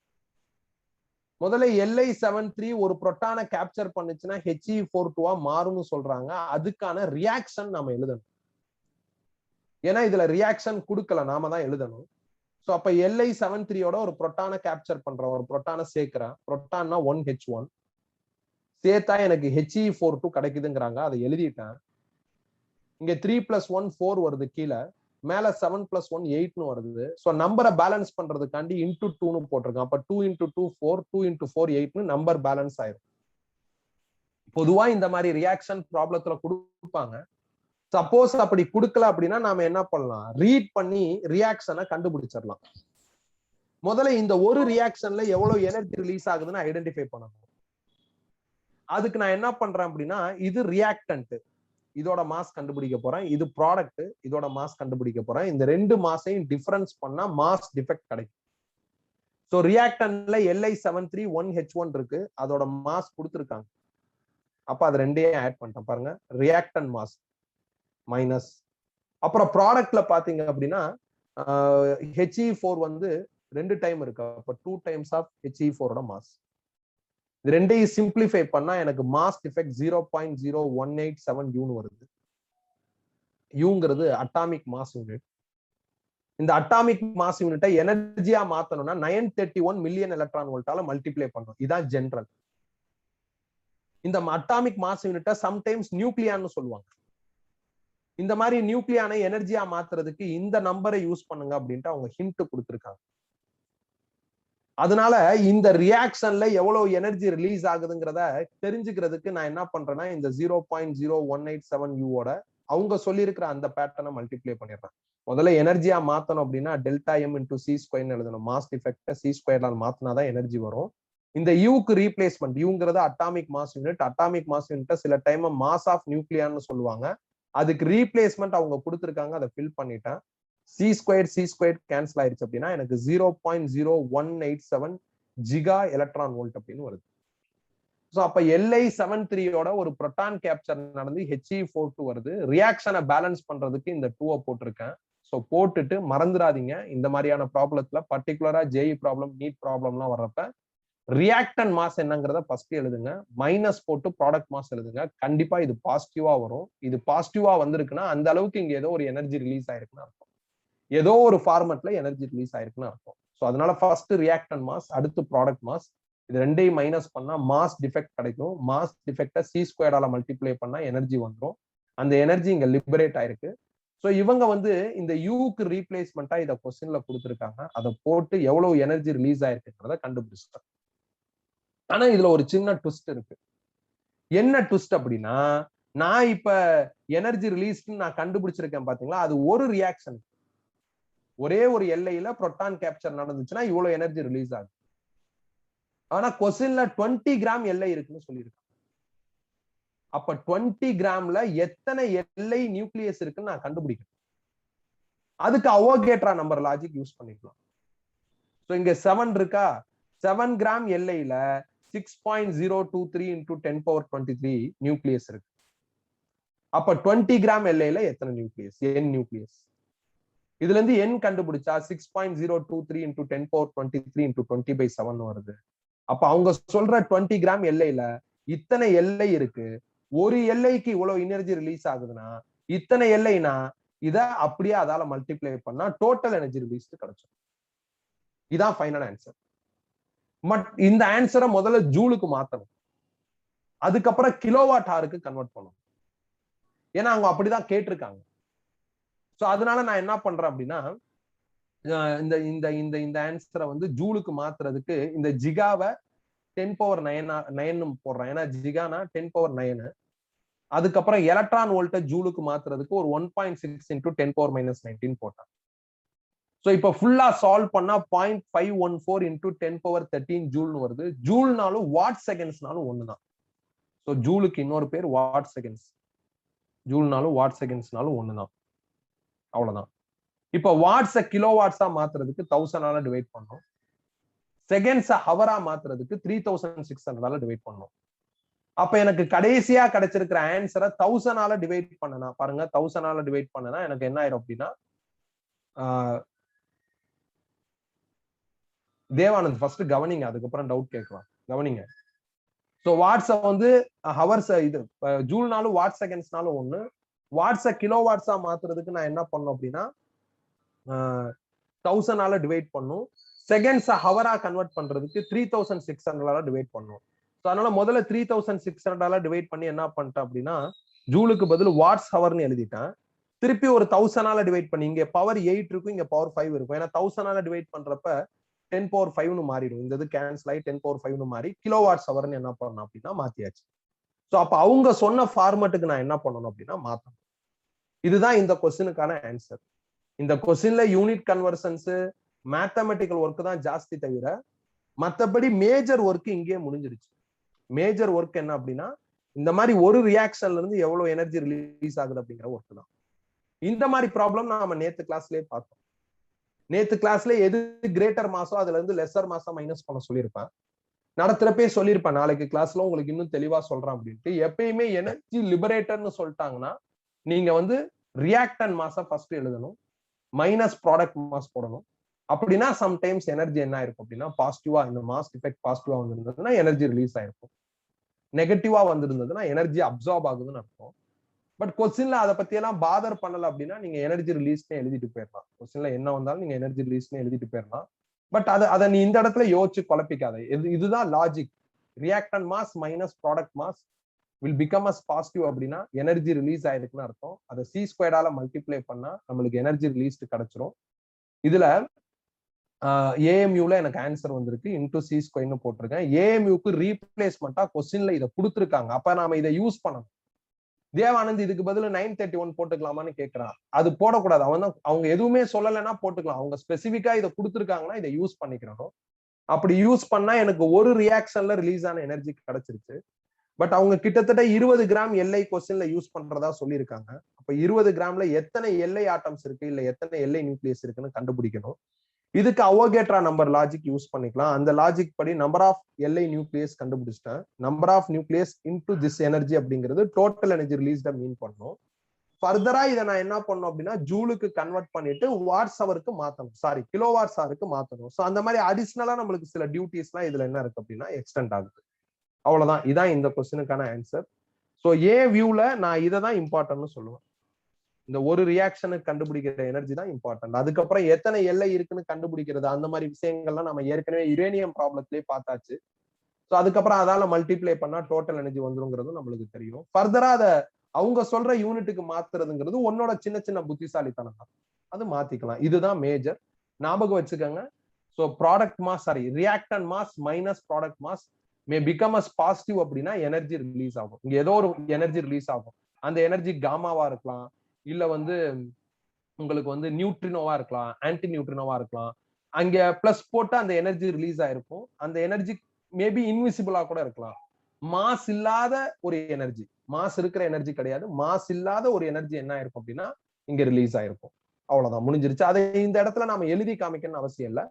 முதல்ல Li73 ஒரு புரோட்டானை கேப்சர் பண்ணுச்சுன்னா He42 மாறும்னு சொல்றாங்க. அதுக்கான ரியாக்ஷன் நாம எழுதணும். ஏன்னா இதுல ரியாக்ஷன் கொடுக்கல, நாம தான் எழுதணும். சோ ஸோ அப்ப Li73யோட ஒரு புரோட்டானை கேப்சர் பண்றேன், ஒரு புரோட்டானை சேர்க்கிறேன். புரோட்டான்னா 1H1 சேர்த்தா எனக்கு He42 கிடைக்குதுங்கிறாங்க. அதை எழுதிட்டேன். இங்க 3 + 1 4 வருது, கீழே மேல 7 + 1 8ன்னு வருது. ஸோ நம்பரை பேலன்ஸ் பண்றதுக்காண்டி இன்டூ 2ன்னு போட்டிருக்கேன். அப்ப 2 × 2 4, 2 × 4 8ன்னு நம்பர் பேலன்ஸ் ஆயிரும். பொதுவா இந்த மாதிரி ரியாக்ஷன் ப்ராப்ளத்துல கொடுப்பாங்க. சப்போஸ் அப்படி கொடுக்கல அப்படின்னா நாம என்ன பண்ணலாம், ரீட் பண்ணி ரியாக்ஷனை கண்டுபிடிச்சிடலாம். முதல்ல இந்த ஒரு ரியாக்ஷன்ல எவ்வளவு எனர்ஜி ரிலீஸ் ஆகுதுன்னு ஐடென்டிஃபை பண்ணணும். அதுக்கு நான் என்ன பண்றேன் அப்படின்னா, இது ரியாக்டன்ட், இதோட மாஸ் கண்டுபிடிக்க போறேன். இது ப்ராடக்ட், இதோட மாஸ் கண்டுபிடிக்க போறேன். இந்த ரெண்டு மாஸையும் டிஃபரன்ஸ் பண்ணா மாஸ் டிஃபெக்ட் கிடைக்கும். ஸோ ரியாக்டன்ட்ல Li73 1H1 இருக்கு, அதோட மாஸ் கொடுத்துருக்காங்க. அப்ப அது ரெண்டையும் ஆட் பண்ணிட்டேன் பாருங்க, ரியாக்டன் மாஸ் மைனஸ். அப்புறம் ப்ராடக்ட்ல பாத்தீங்க அப்படின்னா He4 வந்து 2 டைம் இருக்கு, அப்ப 2 டைம்ஸ் ஆஃப் He4ஓட மாஸ். இது ரெண்டையும் சிம்பிளிஃபை பண்ணா எனக்கு மாஸ் டிஃபெக்ட் 0.0187 யூன்னு வருது. யூங்கிறது அட்டாமிக் மாஸ் யூனிட். இந்த அட்டாமிக் மாஸ் யூனிட்டை எனர்ஜியா மாத்தணும்னா 931 மில்லியன் எலக்ட்ரான் வோல்ட்டால மல்டிப்ளை பண்ணணும். இதான் ஜெனரல். இந்த அட்டாமிக் மாஸ் யூனிட்டை சம்டைம்ஸ் நியூக்ளியான்னு சொல்லுவாங்க. இந்த மாதிரி நியூக்ளியான எனர்ஜியா மாத்துறதுக்கு இந்த நம்பரை யூஸ் பண்ணுங்க அப்படின்ட்டு அவங்க ஹிண்ட் கொடுத்துருக்காங்க. அதனால இந்த ரியாக்ஷன்ல எவ்வளவு எனர்ஜி ரிலீஸ் ஆகுதுங்கிறத தெரிஞ்சுக்கிறதுக்கு நான் என்ன பண்றேன்னா, இந்த 0.0187 யூவோட அவங்க சொல்லியிருக்கிற அந்த பேட்டர்னை மல்டிப்ளை பண்ணிடுறேன். முதல்ல எனர்ஜியா மாத்தணும் அப்படின்னா டெல்டா எம் இன்டூ C² எழுதணும். மாஸ் டிஃபெக்ட C² மாத்தினாதான் எனர்ஜி வரும். இந்த யூக்கு ரீப்ளேஸ்மெண்ட், யூங்கிறது atomic mass unit. Atomic mass unit சில டைம் மாஸ் ஆஃப் நியூக்ளியான்னு சொல்லுவாங்க. அதுக்கு ரீப்ளேஸ்மெண்ட் அவங்க கொடுத்துருக்காங்க, அதை ஃபில் பண்ணிட்டேன். C² கேன்சல் ஆயிடுச்சு அப்படின்னா எனக்கு 0.0187 ஜிகா எலக்ட்ரான் வோல்ட் அப்படின்னு வருது. ஸோ அப்ப Li73யோட ஒரு புரோட்டான் கேப்சர் நடந்து He42 வருது. ரியாக்ஷனை பேலன்ஸ் பண்றதுக்கு இந்த 2 போட்டிருக்கேன். ஸோ போட்டுட்டு மறந்துடாதீங்க, இந்த மாதிரியான ப்ராப்ளத்துல பர்டிகுலரா JEE ப்ராப்ளம், நீட் ப்ராப்ளம்லாம் வர்றப்ப ரியாக்டன் மாஸ் என்னங்கிறத ஃபர்ஸ்ட் எழுதுங்க, மைனஸ் போட்டு ப்ராடக்ட் மாஸ் எழுதுங்க. கண்டிப்பா இது பாசிட்டிவா வரும். இது பாசிட்டிவா வந்திருக்குன்னா அந்த அளவுக்கு இங்க ஏதோ ஒரு எனர்ஜி ரிலீஸ் ஆயிருக்குன்னு அர்த்தம், ஏதோ ஒரு ஃபார்மட்ல எனர்ஜி ரிலீஸ் ஆயிருக்குன்னு அர்த்தம். ஸோ அதனால ஃபர்ஸ்ட் ரியாக்டன் மாஸ், அடுத்து ப்ராடக்ட் மாஸ். இது ரெண்டையும் மைனஸ் பண்ணா மாஸ் டிஃபெக்ட் கிடைக்கும். மாஸ் டிஃபெக்டை C² மல்டிப்ளை பண்ணா எனர்ஜி வந்துடும். அந்த எனர்ஜி இங்க லிபரேட் ஆயிருக்கு. ஸோ இவங்க வந்து இந்த யூக்கு ரீப்ளேஸ்மெண்டா இதை கொஸ்டின்ல கொடுத்துருக்காங்க. அதை போட்டு எவ்வளவு எனர்ஜி ரிலீஸ் ஆயிருக்குன்றத கண்டுபிடிச்சிட்டாங்க. ஆனா இதுல ஒரு சின்ன ட்விஸ்ட் இருக்கு. என்ன ட்விஸ்ட் அப்படின்னா, நான் இப்ப எனர்ஜி ரிலீஸ்ன்னு நான் கண்டுபிடிச்சிருக்கேன் பாத்தீங்களா, அது ஒரு ரியாக்ஷன், ஒரே ஒரு எல்லையில புரோட்டான் கேப்சர் நடந்துச்சுன்னா இவ்வளவு எனர்ஜி ரிலீஸ் ஆகும். ஆனா கொஸ்டின்ல 20 கிராம் எல்லை இருக்குன்னு சொல்லியிருக்காங்க. அப்ப 20 கிராம்ல எத்தனை எல்லை நியூக்ளியஸ் இருக்குன்னு நான் கண்டுபிடிக்கிறேன். அதுக்கு அவோகேட்ரா நம்பர் லாஜிக் யூஸ் பண்ணிக்கலாம். சோ இங்க 7 இருக்கா, 7 கிராம் எல்லையில 6.023 into 10⁻23 நியூக்ளியஸ் இருக்கு. அப்ப 20 கிராம் எல்லையில எத்தனை நியூக்ளியஸ், n நியூக்ளியஸ். இதுல இருந்து n கண்டுபிடிச்சா 6.023 into 10⁻23 into 20/7 வருது. அப்ப அவங்க சொல்ற 20 கிராம் எல்லையில இத்தனை எல்லை இருக்கு. ஒரு எல்லைக்கு இவ்வளவு எனர்ஜி ரிலீஸ் ஆகுதுன்னா இத்தனை எல்லைனா இத அப்படியே அதால மல்டிப்ளை பண்ணா டோட்டல் எனர்ஜி ரிலீஸ் கிடைச்சிடும். இதான் ஃபைனல் ஆன்சர். இந்த ஆன்சரை முதல்ல ஜூலுக்கு மாத்தணும், அதுக்கப்புறம் கிலோவாட் ஹாருக்கு கன்வெர்ட் பண்ணணும். ஏன்னா அவங்க அப்படிதான் கேட்டிருக்காங்க. சோ அதனால நான் என்ன பண்றேன் அப்படின்னா, இந்த இந்த இந்த இந்த ஆன்சரை வந்து ஜூலுக்கு மாத்துறதுக்கு இந்த ஜிகாவை 10⁻9 போடுறேன். ஏன்னா ஜிகானா 10⁻9. அதுக்கப்புறம் எலக்ட்ரான் வோல்ட்டை ஜூலுக்கு மாத்துறதுக்கு ஒரு 1.6 into 10⁻−19 போட்டேன். சோ இப்ப ஃபுல்லா சால்வ் பண்ணா 0.514 into 10⁻13 ஜூல்னு வருது. ஜூல்னாலும் வாட் செகண்ட்ஸ்னாலும் ஒண்ணுதான். சோ ஜூலுக்கு இன்னொரு பேர் வாட் செகண்ட்ஸ், ஜூல்னாலும் வாட் செகண்ட்ஸ்னாலும் ஒண்ணுதான். அவ்வளவுதான். இப்ப வாட்ஸ கிலோ வாட்ஸா மாத்துறதுக்கு 1000 டிவைட் பண்ணோம். செகண்ட்ஸ் ஹவரா மாத்துறதுக்கு 3600 டிவைட் பண்ணோம். அப்ப எனக்கு கடைசியா கிடைச்சிருக்கிற ஆன்சரை 1000 டிவைட் பண்ணனா பாருங்க, 1000 டிவைட் பண்ணனா எனக்கு என்ன ஆயிரும் அப்படின்னா, தேவானந்த் ஃபர்ஸ்ட் கவனிங்க, அதுக்கப்புறம் டவுட் கேட்கலாம். கவனிங்க. சோ வாட்ஸ வந்து ஹவர்ஸ், இது ஜூல்னாலும் வாட் செகண்ட்ஸ்னாலும் ஒண்ணு. வாட்ஸ கிலோ வாட்ஸா மாத்துறதுக்கு நான் என்ன பண்ணோம் அப்படின்னா, 1000 டிவைட் பண்ணும். செகண்ட்ஸ் ஹவரா கன்வெர்ட் பண்றதுக்கு 3600 டிவைட் பண்ணும். ஸோ அதனால முதல்ல 3600 டிவைட் பண்ணி என்ன பண்ணிட்டேன் அப்படின்னா ஜூலுக்கு பதில் வாட்ஸ் ஹவர்னு எழுதிட்டேன். திருப்பி ஒரு 1000 டிவைட் பண்ணி, இங்க பவர் 8 இருக்கும், இங்க பவர் 5 இருக்கும். ஏன்னா 1000 டிவைட் பண்றப்ப 10⁵ மாறிடும். இந்த இது கேன்சல் ஆகி 10⁵ மாறி கிலோ வாட்ஸ் ஹவர்னு என்ன பண்ணணும் அப்படின்னா மாத்தியாச்சு. ஸோ அப்ப அவங்க சொன்ன ஃபார்மேட்டுக்கு நான் என்ன பண்ணணும் அப்படின்னா மாத்தணும். இதுதான் இந்த கொஸ்டினுக்கான ஆன்சர். இந்த கொஸ்டின்ல யூனிட் கன்வர்ஷன்ஸ் மேத்தமெட்டிக்கல் ஒர்க் தான் ஜாஸ்தி தவிர மற்றபடி மேஜர் ஒர்க் இங்கே முடிஞ்சிருச்சு. மேஜர் ஒர்க் என்ன அப்படின்னா இந்த மாதிரி ஒரு ரியாக்ஷன்ல இருந்து எவ்வளவு எனர்ஜி ரிலீஸ் ஆகுது அப்படிங்கிற ஒர்க் தான். இந்த மாதிரி ப்ராப்ளம் நாம நேத்து கிளாஸ்லயே பார்த்தோம். நேத்து கிளாஸ்ல எது கிரேட்டர் மாசோ அதுல இருந்து லெஸர் மாசம் மைனஸ் பண்ண சொல்லியிருப்பேன். நடத்துறப்பே சொல்லியிருப்பேன், நாளைக்கு கிளாஸ்ல உங்களுக்கு இன்னும் தெளிவா சொல்றேன் அப்படின்ட்டு. எப்பயுமே எனர்ஜி லிபரேட்டர்னு சொல்லிட்டாங்கன்னா நீங்க வந்து ரியாக்டன் மாசம் ஃபர்ஸ்ட் எழுதணும், மைனஸ் ப்ராடக்ட் மாஸ் போடணும். அப்படின்னா சம்டைம்ஸ் எனர்ஜி என்ன ஆயிருக்கும் அப்படின்னா பாசிட்டிவா, இந்த மாஸ் எஃபெக்ட் பாசிட்டிவா வந்திருந்ததுன்னா எனர்ஜி ரிலீஸ் ஆயிருக்கும். நெகட்டிவா வந்திருந்ததுன்னா எனர்ஜி அப்சார்ப் ஆகுதுன்னு அர்த்தம். பட் கொஸ்டின்ல அதை பத்தி எல்லாம் பாதர் பண்ணல அப்படின்னா நீங்க எனர்ஜி ரிலீஸ்னே எழுதிட்டு போயிடலாம். கொஸ்டின்ல என்ன வந்தாலும் நீங்க எனர்ஜி ரிலீஸ்னே எழுதிட்டு போயிடலாம். பட் அதை நீ இந்த இடத்துல யோசிச்சு குழப்பிக்காத. இதுதான் logic. Reactant mass minus product mass will become as positive அப்படின்னா எனர்ஜி ரிலீஸ் ஆயிருக்குன்னு அர்த்தம். அதை C² மல்டிப்ளை பண்ணா நம்மளுக்கு எனர்ஜி ரிலீஸ் கிடைச்சிரும். இதுல AMUல எனக்கு ஆன்சர் வந்திருக்கு, இன்டூ C² போட்டிருக்கேன். AMUக்கு ரீப்ளேஸ்மெண்டா கொஸ்டின்ல இதை கொடுத்துருக்காங்க. அப்ப நாம இதை யூஸ் பண்ணணும். தேவானந்த் இதுக்கு பதில் 931 போட்டுக்கலாமான்னு கேட்கறான். அது போடக்கூடாது. அவங்க எதுவுமே சொல்லலைன்னா போட்டுக்கலாம். அவங்க ஸ்பெசிபிக்கா இதை கொடுத்துருக்காங்கன்னா இதை யூஸ் பண்ணிக்கிறோம். அப்படி யூஸ் பண்ணா எனக்கு ஒரு ரியாக்ஷன்ல ரிலீஸ் ஆன எனர்ஜி கிடைச்சிருச்சு. பட் அவங்க கிட்டத்தட்ட 20 கிராம் எல்ஐ கொஸ்டின்ல யூஸ் பண்றதா சொல்லியிருக்காங்க. அப்ப 20 கிராம்ல எத்தனை எல்ஐ ஆட்டம்ஸ் இருக்கு, இல்ல எத்தனை எல்ஐ நியூக்ளியஸ் இருக்குன்னு கண்டுபிடிக்கணும். இதுக்கு அவோகேட்ரா நம்பர் லாஜிக் யூஸ் பண்ணிக்கலாம். அந்த லாஜிக் படி நம்பர் ஆஃப் எல்ஐ நியூக்ளியஸ் கண்டுபிடிச்சிட்டேன். Number of nucleus into this energy அப்படிங்கிறது டோட்டல் எனர்ஜி ரிலீஸ்ட மீன் பண்ணும். ஃபர்தரா இதை நான் என்ன பண்ணணும் அப்படின்னா ஜூலுக்கு கன்வெர்ட் பண்ணிட்டு வாட்ஸ் ஹவருக்கு மாத்தணும், சாரி கிலோ வாட்ஸ் ஹவருக்கு மாத்தணும். ஸோ அந்த மாதிரி அடிஷனலா நம்மளுக்கு சில டியூட்டிஸ் எல்லாம் இதுல என்ன இருக்கு அப்படின்னா எக்ஸ்டெண்ட் ஆகுது. அவ்வளவுதான். இதான் இந்த கொஸ்டினுக்கான ஆன்சர். ஸோ வியூல நான் இதை தான் இம்பார்ட்டன்ட்னு சொல்லுவேன். இந்த ஒரு ரியாக்ஷனுக்கு கண்டுபிடிக்கிற எனர்ஜி தான் இம்பார்ட்டன்ட். அதுக்கப்புறம் எத்தனை எல்லை இருக்குன்னு கண்டுபிடிக்கிறது, அந்த மாதிரி விஷயங்கள்லாம் நம்ம ஏற்கனவே யுரேனியம் ப்ராப்ளத்திலே பார்த்தாச்சு. ஸோ அதுக்கப்புறம் அதால மல்டிப்ளை பண்ணா டோட்டல் எனர்ஜி வந்துருங்கிறது நம்மளுக்கு தெரியும். ஃபர்தரா அதை அவங்க சொல்ற யூனிட்டுக்கு மாத்துறதுங்கிறது உன்னோட சின்ன சின்ன புத்திசாலித்தனம் தான். அது மாத்திக்கலாம். இதுதான் மேஜர். ஞாபகம் வச்சுக்கோங்க. So product mass, sorry reactant mass minus product mass may become as positive அப்படின்னா எனர்ஜி ரிலீஸ் ஆகும். இங்க ஏதோ ஒரு எனர்ஜி ரிலீஸ் ஆகும். அந்த எனர்ஜி காமாவா இருக்கலாம், இல்ல வந்து உங்களுக்கு வந்து நியூட்ரினோவா இருக்கலாம், ஆன்டி நியூட்ரினோவா இருக்கலாம். அங்க பிளஸ் போட்டு அந்த எனர்ஜி ரிலீஸ் ஆயிருக்கும். அந்த எனர்ஜி மேபி இன்விசிபிளா கூட இருக்கலாம். மாஸ் இல்லாத ஒரு எனர்ஜி, மாஸ் இருக்கிற எனர்ஜி கிடையாது, மாஸ் இல்லாத ஒரு எனர்ஜி என்ன ஆயிருக்கும் அப்படின்னா இங்க ரிலீஸ் ஆயிருக்கும். அவ்வளவுதான், முடிஞ்சிருச்சு. அதை இந்த இடத்துல நாம எழுதி காமிக்கணும்னு அவசியம் இல்லை.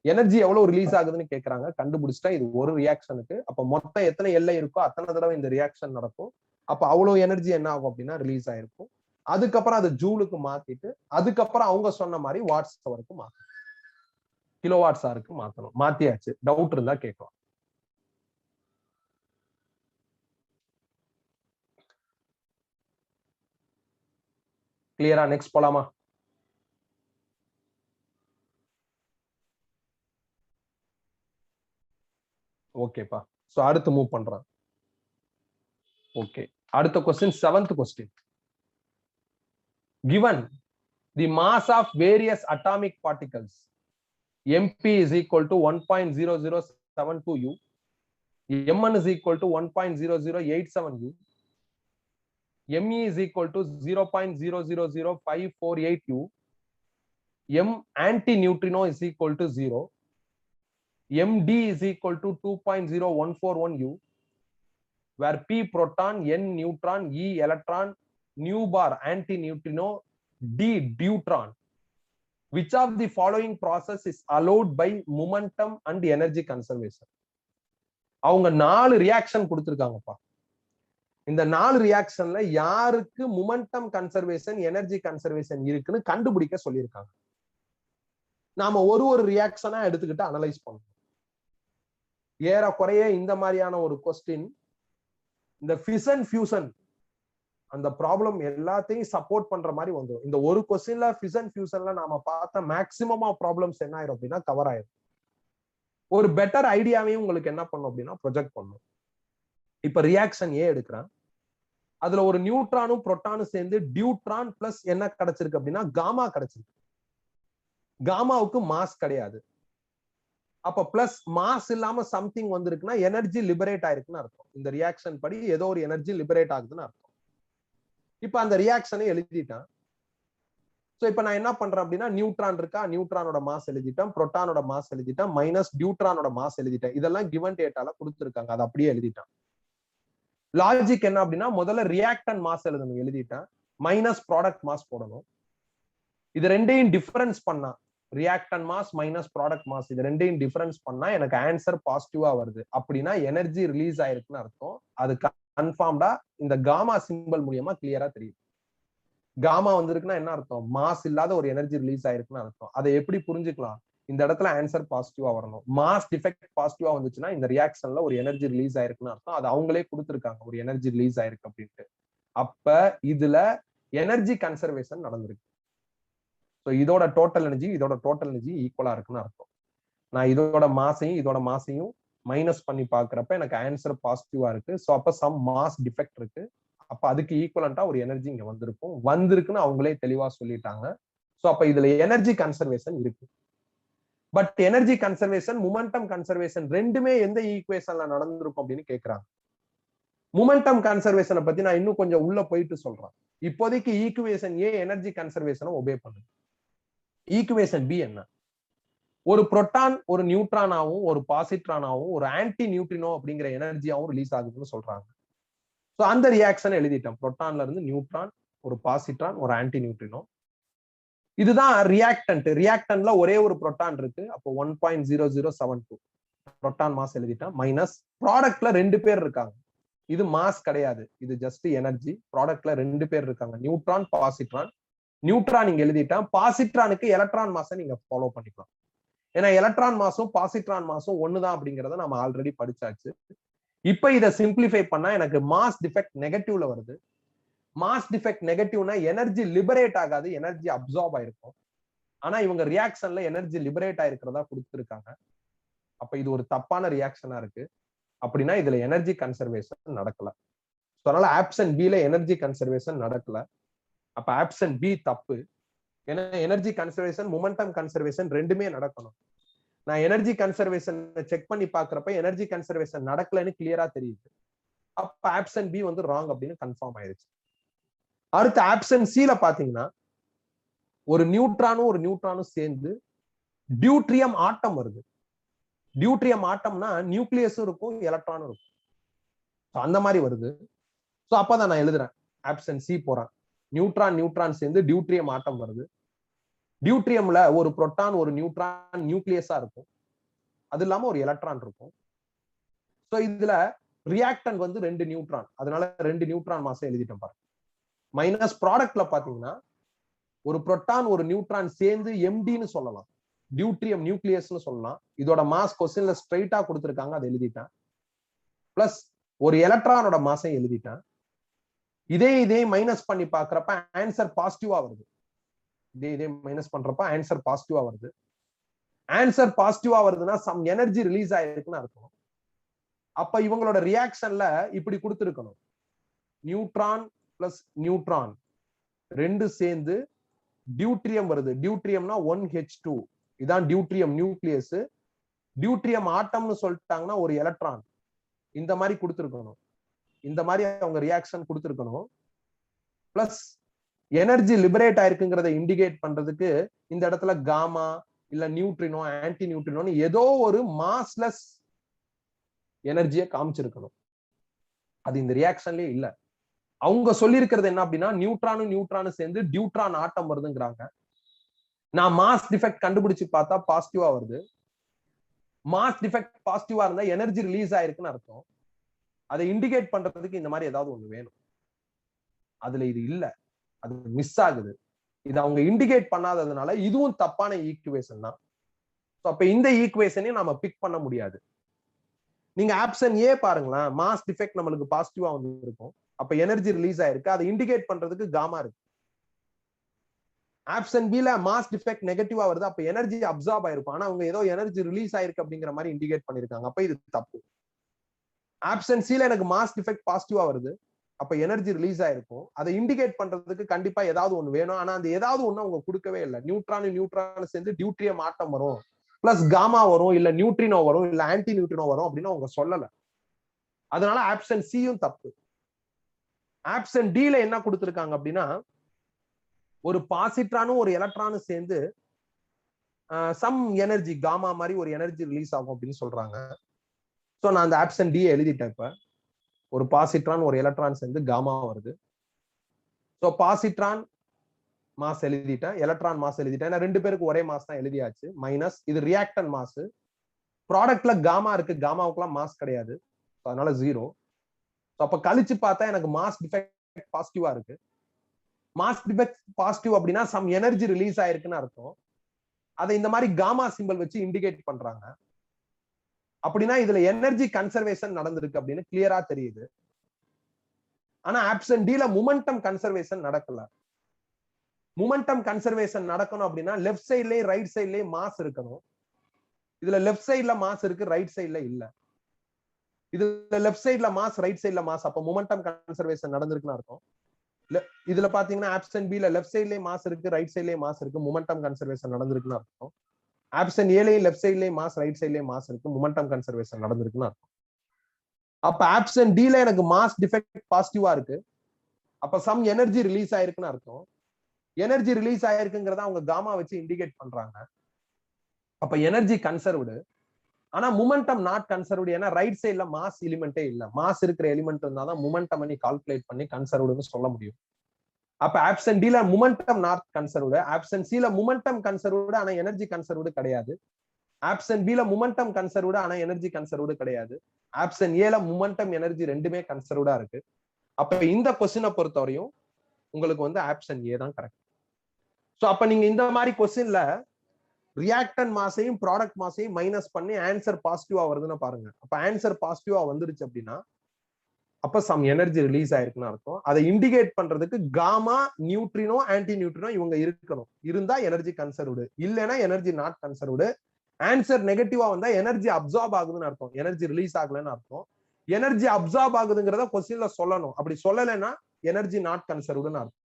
எனர்ஜி எவ்வளவு ரிலீஸ் ஆகுதுன்னு கேட்கறாங்க, கண்டுபிடிச்சிட்டா இது ஒரு ரியாக்ஷனுக்கு. அப்ப மொத்தம் எத்தனை எல்லை இருக்கோ அத்தனை தடவை இந்த ரியாக்ஷன் நடக்கும். அப்ப அவ்வளவு எனர்ஜி என்ன ஆகும் அப்படின்னா ரிலீஸ் ஆயிருக்கும். அதுக்கப்புறம் அது ஜூலுக்கு மாத்திட்டு அதுக்கப்புறம் அவங்க சொன்ன மாதிரி வாட்ஸ் ஹவருக்கு மாத்தணும், கிலோ வாட்ஸ் ஹவருக்கு மாத்தணும். மாத்தியாச்சு. டவுட் இருந்தா கேட்கலாம். கிளியரா? நெக்ஸ்ட் போலாமா? ஓகேப்பா. சோ அடுத்து மூவ் பண்றேன். ஓகே, அடுத்த question, 7th question. Given the mass of various atomic particles, MP is equal to 1.0072 U, Mn is equal to 1.0087 U, Me is equal to 0.000548 U, M anti-neutrino is equal to 0, Md is equal to 2.0141 U, where P proton, N neutron, E electron, nu bar anti-neutrino, D deuteron. Which of the following process is allowed by momentum and energy conservation? அவங்க 4 reaction கொடுத்திருக்காங்கப்பா. இந்த 4 ரியாக்ஷன்ல யாருக்கு momentum conservation, energy conservation இருக்குன்னு கண்டுபிடிக்க சொல்லியிருக்காங்க. நாம ஒரு ஒரு ரியாக்ஷனா எடுத்துக்கிட்டு அனலைஸ் பண்ணணும். ஏறக்குறைய இந்த மாதிரியான ஒரு கொஸ்டின் இந்த ஃபிஷன் ஃபியூஷன் அந்த ப்ராப்ளம் எல்லாத்தையும் சப்போர்ட் பண்ற மாதிரி வந்துடும். இந்த ஒரு கொஸ்டின்ல ஃபிஷன் ஃபியூஷன்ல நாம பார்த்த மேக்சிமம் ஆஃப் ப்ராப்ளம்ஸ் என்ன ஆயிரும் அப்படின்னா கவர் ஆயிரும். ஒரு பெட்டர் ஐடியாவையும் உங்களுக்கு என்ன பண்ணும் அப்படின்னா ப்ரொஜெக்ட் பண்ணும். இப்ப ரியாக்ஷன் ஏ எடுக்கிறேன். அதுல ஒரு நியூட்ரானும் புரோட்டானும் சேர்ந்து டியூட்ரான் பிளஸ் என்ன கிடைச்சிருக்கு அப்படின்னா காமா கிடைச்சிருக்கு. காமாவுக்கு மாஸ் கிடையாது. அப்ப பிளஸ் மாஸ் இல்லாம சம்திங் வந்திருக்குன்னா எனர்ஜி லிபரேட் ஆயிருக்குன்னு அர்த்தம். இந்த ரியாக்ஷன் படி ஏதோ ஒரு எனர்ஜி லிபரேட் ஆகுதுன்னு அர்த்தம். இப்ப அந்த ரியாக்ஷனை எழுதிட்டேன். சோ இப்ப நான் என்ன பண்றேன் அப்படின்னா நியூட்ரான் இருக்கா, நியூட்ரானோட மாஸ் எழுதிட்டேன், புரோட்டானோட மாஸ் எழுதிட்டேன், மைனஸ் டியூட்ரானோட மாஸ் எழுதிட்டேன். இதெல்லாம் கிவன் டேட்டால கொடுத்துருக்காங்க, அதை அப்படியே எழுதிட்டேன். லாஜிக் என்ன அப்படின்னா முதல்ல ரியாக்டன் மாஸ் எழுதணும், எழுதிட்டேன். மைனஸ் ப்ராடக்ட் மாஸ் போடணும். இது ரெண்டையும் டிஃபரன்ஸ் பண்ணா ரியாக்டன் மாஸ் மைனஸ் ப்ராடக்ட் மாஸ் இது ரெண்டையும் டிஃபரன்ஸ் பண்ணா எனக்கு ஆன்சர் பாசிட்டிவா வருது அப்படின்னா எனர்ஜி ரிலீஸ் ஆயிருக்குன்னு அர்த்தம். அது கன்ஃபார்ம்டா இந்த காமா சிம்பிள் மூலியமா கிளியரா தெரியும். காமா வந்திருக்குன்னா என்ன அர்த்தம்? மாஸ் இல்லாத ஒரு எனர்ஜி ரிலீஸ் ஆயிருக்குன்னு அர்த்தம். அதை எப்படி புரிஞ்சுக்கலாம்? இந்த இடத்துல ஆன்சர் பாசிட்டிவா வரணும். மாஸ் டிஃபெக்ட் பாசிட்டிவா வந்துச்சுன்னா இந்த ரியாக்ஷன்ல ஒரு எனர்ஜி ரிலீஸ் ஆயிருக்குன்னு அர்த்தம். அது அவங்களே கொடுத்துருக்காங்க ஒரு எனர்ஜி ரிலீஸ் ஆயிருக்கு அப்படின்ட்டு. அப்ப இதுல எனர்ஜி கன்சர்வேஷன் நடந்திருக்கு. ஸோ இதோட டோட்டல் எனர்ஜி ஈக்குவலா இருக்குன்னு அர்த்தம். நான் இதோட மாசையும் மைனஸ் பண்ணி பாக்குறப்ப எனக்கு ஆன்சர் பாசிட்டிவா இருக்கு. ஸோ அப்ப சம் மாஸ் டிஃபெக்ட் இருக்கு. அப்ப அதுக்கு ஈக்குவலண்டா ஒரு எனர்ஜி இங்க வந்திருக்குன்னு அவங்களே தெளிவா சொல்லிட்டாங்க. ஸோ அப்ப இதுல எனர்ஜி கன்சர்வேஷன் இருக்கு. But energy conservation momentum conservation ரெண்டுமே எந்த ஈக்குவேஷன்ல நடந்திருக்கும் அப்படின்னு கேட்கிறாங்க. மொமெண்டம் கன்சர்வேஷனை பத்தி நான் இன்னும் கொஞ்சம் உள்ள போயிட்டு சொல்றேன். இப்போதைக்கு ஈக்குவேஷன் ஏ எனர்ஜி கன்சர்வேஷனை ஒபே பண்ணுது. ஈக்குவேஷன் பி என்ன? ஒரு புரோட்டான் ஒரு நியூட்ரானாவும் ஒரு பாசிட்ரானாவும் ஒரு ஆன்டி நியூட்ரினோ அப்படிங்கிற எனர்ஜியாவும் ரிலீஸ் ஆகுதுன்னு சொல்றாங்க. ஸோ அந்த ரியாக்ஷன் எழுதிட்டேன். புரோட்டான்ல இருந்து நியூட்ரான், ஒரு பாசிட்ரான், ஒரு ஆன்டி நியூட்ரினோ. இதுதான் ரியாக்டன்ட். ரியாக்டன்ட்ல ஒரே ஒரு புரோட்டான் இருக்கு. அப்போ 1.0072 புரோட்டான் மாஸ் எழுதிட்டேன். மைனஸ் ப்ராடக்ட்ல 2 பேர் இருக்காங்க. இது மாஸ் கிடையாது, இது ஜஸ்ட் எனர்ஜி. ப்ராடக்ட்ல 2 பேர் இருக்காங்க, நியூட்ரான், பாசிட்ரான். நியூட்ரான் நீங்க எழுதிட்டேன். பாசிட்ரானுக்கு எலக்ட்ரான் மாஸை நீங்க ஃபாலோ பண்ணிக்கலாம். ஏன்னா எலக்ட்ரான் மாஸும் பாசிட்ரான் மாஸும் ஒண்ணுதான் அப்படிங்கறத நம்ம ஆல்ரெடி படிச்சாச்சு. இப்ப இதை சிம்பிளிஃபை பண்ணா எனக்கு மாஸ் டிஃபெக்ட் நெகட்டிவ்ல வருது. மாஸ் டிஃபெக்ட் நெகட்டிவ்னா எனர்ஜி லிபரேட் ஆகாது, எனர்ஜி அப்சார்ப் ஆயிருக்கும். ஆனா இவங்க ரியாக்ஷன்ல எனர்ஜி லிபரேட் ஆயிருக்கிறதா கொடுத்துருக்காங்க. அப்ப இது ஒரு தப்பான ரியாக்ஷனா இருக்கு. அப்படின்னா இதுல எனர்ஜி கன்சர்வேஷன் நடக்கல. அதனால ஆப்ஷன் பி ல எனர்ஜி கன்சர்வேஷன் நடக்கல. அப்ப ஆப்ஷன் பி தப்பு. ஏன்னா எனர்ஜி கன்சர்வேஷன் மொமெண்டம் கன்சர்வேஷன் ரெண்டுமே நடக்கணும். நான் எனர்ஜி கன்சர்வேஷன் செக் பண்ணி பாக்குறப்ப எனர்ஜி கன்சர்வேஷன் நடக்கலன்னு கிளியரா தெரியுது. அப்ப ஆப்ஷன் பி வந்து ராங் அப்படின்னு கன்ஃபார்ம் ஆயிடுச்சு. அடுத்து ஆப்ஷன் சி ல பாத்தீங்கன்னா ஒரு நியூட்ரானும் சேர்ந்து டியூட்ரியம் ஆட்டம் வருது. டியூட்ரியம் ஆட்டம்னா நியூக்ளியஸும் இருக்கும், எலக்ட்ரானும் இருக்கும். அந்த மாதிரி வருது. ஸோ அப்பதான் நான் எழுதுறேன், ஆப்ஷன் சி போறேன். நியூட்ரான் சேர்ந்து டியூட்ரியம் ஆட்டம் வருது. டியூட்ரியம்ல ஒரு புரோட்டான் ஒரு நியூட்ரான் நியூக்ளியஸா இருக்கும். அது இல்லாம ஒரு எலக்ட்ரான் இருக்கும். ஸோ இதுல ரியாக்டன் வந்து 2 நியூட்ரான், அதனால 2 நியூட்ரான் மாசம் எழுதிட்டேன் பாருங்க. மைனஸ் ப்ராடக்ட்ல பாத்தீங்கன்னா ஒரு புரோட்டான் ஒரு நியூட்ரான் சேர்ந்து எம்டின்னு சொல்லலாம், டியூட்ரியம் நியூக்ளியஸ்னு சொல்லலாம். இதோட மாஸ் கொஸ்டின்ல ஸ்ட்ரைட்டா கொடுத்துருக்காங்க, அதை எழுதிட்டேன். பிளஸ் ஒரு எலக்ட்ரானோட மாசம் எழுதிட்டேன். இதே மைனஸ் பண்ணி பாக்குறப்ப ஆன்சர் பாசிட்டிவா வருது. இதே மைனஸ் பண்றப்ப ஆன்சர் பாசிட்டிவா வருது. ஆன்சர் பாசிட்டிவா வருதுன்னா சம் எனர்ஜி ரிலீஸ் ஆயிருக்குன்னு அர்த்தம். அப்ப இவங்களோட ரியாக்ஷன்ல இப்படி கொடுத்துருக்கணும், நியூட்ரான் பிளஸ் நியூட்ரான் 2 சேர்ந்து டியூட்ரியம் வருது. டியூட்ரியம்னா 1H2, இதான் டியூட்ரியம் நியூக்ளியஸ். டியூட்ரியம் ஆட்டம்னு சொல்லிட்டாங்கன்னா ஒரு எலக்ட்ரான். இந்த மாதிரி கொடுத்துருக்கணும், இந்த மாதிரி அவங்க ரியாக்ஷன் கொடுத்துருக்கணும். பிளஸ் எனர்ஜி லிபரேட் ஆயிருக்குங்கிறத இண்டிகேட் பண்றதுக்கு இந்த இடத்துல காமா இல்ல நியூட்ரினோ ஆன்டி நியூட்ரினோன்னு ஏதோ ஒரு மாஸ்லெஸ் எனர்ஜியை காமிச்சிருக்கணும். அது இந்த ரியாக்ஷன்லயே இல்ல. அவங்க சொல்லி இருக்கிறது என்ன அப்படின்னா நியூட்ரானும் சேர்ந்து டியூட்ரான் ஆட்டம் வருதுங்கிறாங்க. நான் மாஸ் டிஃபெக்ட் கண்டுபிடிச்சு பார்த்தா பாசிட்டிவா வருது. மாஸ் டிஃபெக்ட் பாசிட்டிவா இருந்தா எனர்ஜி ரிலீஸ் ஆயிருக்குன்னு அர்த்தம். அதை இண்டிகேட் பண்றதுக்கு இந்த மாதிரி ஏதாவது ஒண்ணு வேணும். அதுல இது இல்ல, அது மிஸ் ஆகுது. இது அவங்க இண்டிகேட் பண்ணாததுனால இதுவும் தப்பான ஈக்குவேஷன் தான். அப்ப இந்த ஈக்குவேஷனையும் நாம பிக் பண்ண முடியாது. நீங்க ஆப்ஷன் ஏ பாருங்களேன், மாஸ் டிஃபெக்ட் நம்மளுக்கு பாசிட்டிவா வந்து இருக்கும். அப்ப எனர்ஜி ரிலீஸ் ஆயிருக்கு, அதை இண்டிகேட் பண்றதுக்கு காமா இருக்கு. ஆப்ஷன் பில மாஸ் டிஃபெக்ட் நெகட்டிவா வருது, அப்ப எனர்ஜி அப்சார்ப் ஆயிருக்கும், ஆனா அவங்க ஏதோ எனர்ஜி ரிலீஸ் ஆயிருக்கு அப்படிங்கிற மாதிரி இண்டிகேட் பண்ணிருக்காங்க, அப்ப இது தப்பு. ஆப்ஷன் சில எனக்கு மாஸ் டிஃபெக்ட் பாசிட்டிவா வருது, அப்ப எனர்ஜி ரிலீஸ் ஆயிருக்கும், அதை இண்டிகேட் பண்றதுக்கு கண்டிப்பா ஏதாவது ஒண்ணு வேணும், ஆனா அந்த ஏதாவது ஒண்ணு அவங்க கொடுக்கவே இல்லை. நியூட்ரான் சேர்ந்து டியூட்ரிய மாற்றம் வரும், பிளஸ் காமா வரும், இல்ல நியூட்ரினோ வரும், இல்ல ஆன்டி நியூட்ரினோ வரும் அப்படின்னு அவங்க சொல்லல. அதனால ஆப்ஷன் சியும் தப்பு. ஆப்ஷன் டில என்ன கொடுத்திருக்காங்க அப்படின்னா, ஒரு பாசிட்ரானும் ஒரு எலக்ட்ரானும் சேர்ந்து சம் எனர்ஜி காமா மாதிரி ஒரு எனர்ஜி ரிலீஸ் ஆகும் அப்படின்னு சொல்றாங்க. சோ நான் அந்த ஆப்ஷன் டி எழுதிட்டேன். இப்ப ஒரு பாசிட்ரான் ஒரு எலக்ட்ரான் சேர்ந்து காமா வருது. சோ பாசிட்ரான் மாஸ் எழுதிட்டேன், எலக்ட்ரான் மாஸ் எழுதிட்டேன், ஏன்னா ரெண்டு பேருக்கு ஒரே மாஸ் தான் எழுதியாச்சு. மைனஸ் இது ரியாக்டன் மாஸ், ப்ராடக்ட்ல காமா இருக்கு, காமாவுக்குலாம் மாஸ் கிடையாது, அதனால 0. அப்ப கழிச்சு பார்த்தா எனக்கு மாஸ் டிஃபெக்ட் பாசிட்டிவா இருக்கு. மாஸ் டிஃபெக்ட் பாசிட்டிவ் அப்படின்னா சம் எனர்ஜி ரிலீஸ் ஆயிருக்குன்னு அர்த்தம். அதை இந்த மாதிரி காமா சிம்பிள் வச்சு இண்டிகேட் பண்றாங்க. அப்படின்னா இதுல எனர்ஜி கன்சர்வேஷன் நடந்திருக்கு அப்படின்னு கிளியரா தெரியுது. ஆனா ஆப்ஷன் டில மொமெண்டம் கன்சர்வேஷன் நடக்கல. மொமெண்டம் கன்சர்வேஷன் நடக்கணும் அப்படின்னா லெஃப்ட் சைட்லயும் ரைட் சைட்லயும் மாஸ் இருக்கணும். இதுல லெஃப்ட் சைட்ல மாஸ் இருக்கு, ரைட் சைட்ல இல்ல. இதுல லெஃப்ட் சைட்ல மாஸ், ரைட் சைட்ல மாஸ், அப்ப மொமெண்டம் கன்சர்வேஷன் நடந்திருக்குன்னு அர்த்தம். இதுல பாத்தீங்கன்னா ஆப்ஷன் பில லெஃப்ட் சைட்லயே மாஸ் இருக்கு, ரைட் சைட்லயே மாஸ் இருக்கு, மொமெண்டம் கன்சர்வேஷன் நடந்திருக்குன்னு அர்த்தம். ஆப்ஷன் ஏலயும் லெஃப்ட் சைட்லயே மாஸ், ரைட் சைட்லயே மாஸ் இருக்கு, மொமெண்டம் கன்சர்வேஷன் நடந்திருக்குன்னு அர்த்தம். அப்ப ஆப்ஷன் டில எனக்கு மாஸ் டிஃபெக்ட் பாசிட்டிவா இருக்கு, அப்ப சம் எனர்ஜி ரிலீஸ் ஆயிருக்குன்னு அர்த்தம். எனர்ஜி ரிலீஸ் ஆயிருக்குங்கிறத அவங்க காமா வச்சு இண்டிகேட் பண்றாங்க, அப்ப எனர்ஜி கன்சர்வ்டு. ஆனா மொமெண்டம் நாட் கன்சர்வ்டு, ஏன்னா ரைட் சைட்ல மாஸ் எலிமெண்டே இல்ல. மாஸ் இருக்கிற எலிமெண்ட் இருந்தாதான் மொமெண்டம் பண்ணி கால்குலேட் பண்ணி கன்சர்வ்டுன்னு சொல்ல முடியும். அப்ப ஆப்ஷன் டில மொமெண்டம் நாட் கன்சர்வ்டு, ஆப்ஷன் சில மொமெண்டம் கன்சர்வ்டு ஆனா எனர்ஜி கன்சர்வ்டு கிடையாது, ஆப்ஷன் பில மொமெண்டம் கன்சர்வ்டு ஆனா எனர்ஜி கன்சர்வ்டு கிடையாது, ஆப்ஷன் ஏல மொமெண்டம் எனர்ஜி ரெண்டுமே கன்சர்வ்டா இருக்கு. அப்ப இந்த கொஸ்டினை பொறுத்தவரையும் உங்களுக்கு வந்து ஆப்ஷன் ஏ தான் கரெக்ட். சோ அப்ப நீங்க இந்த மாதிரி கொஸ்டின்ல ரியாக்டன் மாசையும் ப்ராடக்ட் மாசையும் மைனஸ் பண்ணி ஆன்சர் பாசிட்டிவா வருதுன்னு பாருங்க. அப்ப ஆன்சர் பாசிட்டிவா வந்துருச்சு அப்படின்னா அப்ப சம் எனர்ஜி ரிலீஸ் ஆயிருக்குன்னு அர்த்தம். அதை இண்டிகேட் பண்றதுக்கு காமா, நியூட்ரினோ, ஆன்டி நியூட்ரினோ இவங்க இருக்கணும். இருந்தா எனர்ஜி கன்சர்வ்டு, இல்லைன்னா எனர்ஜி நாட் கன்சர்வ்டு. ஆன்சர் நெகட்டிவா வந்தா எனர்ஜி அப்சார்ப் ஆகுதுன்னு அர்த்தம், எனர்ஜி ரிலீஸ் ஆகலன்னு அர்த்தம். எனர்ஜி அப்சார்ப் ஆகுதுங்கிறத கொஸ்டின்ல சொல்லணும், அப்படி சொல்லலைன்னா எனர்ஜி நாட் கன்சர்வ்டுன்னு அர்த்தம்.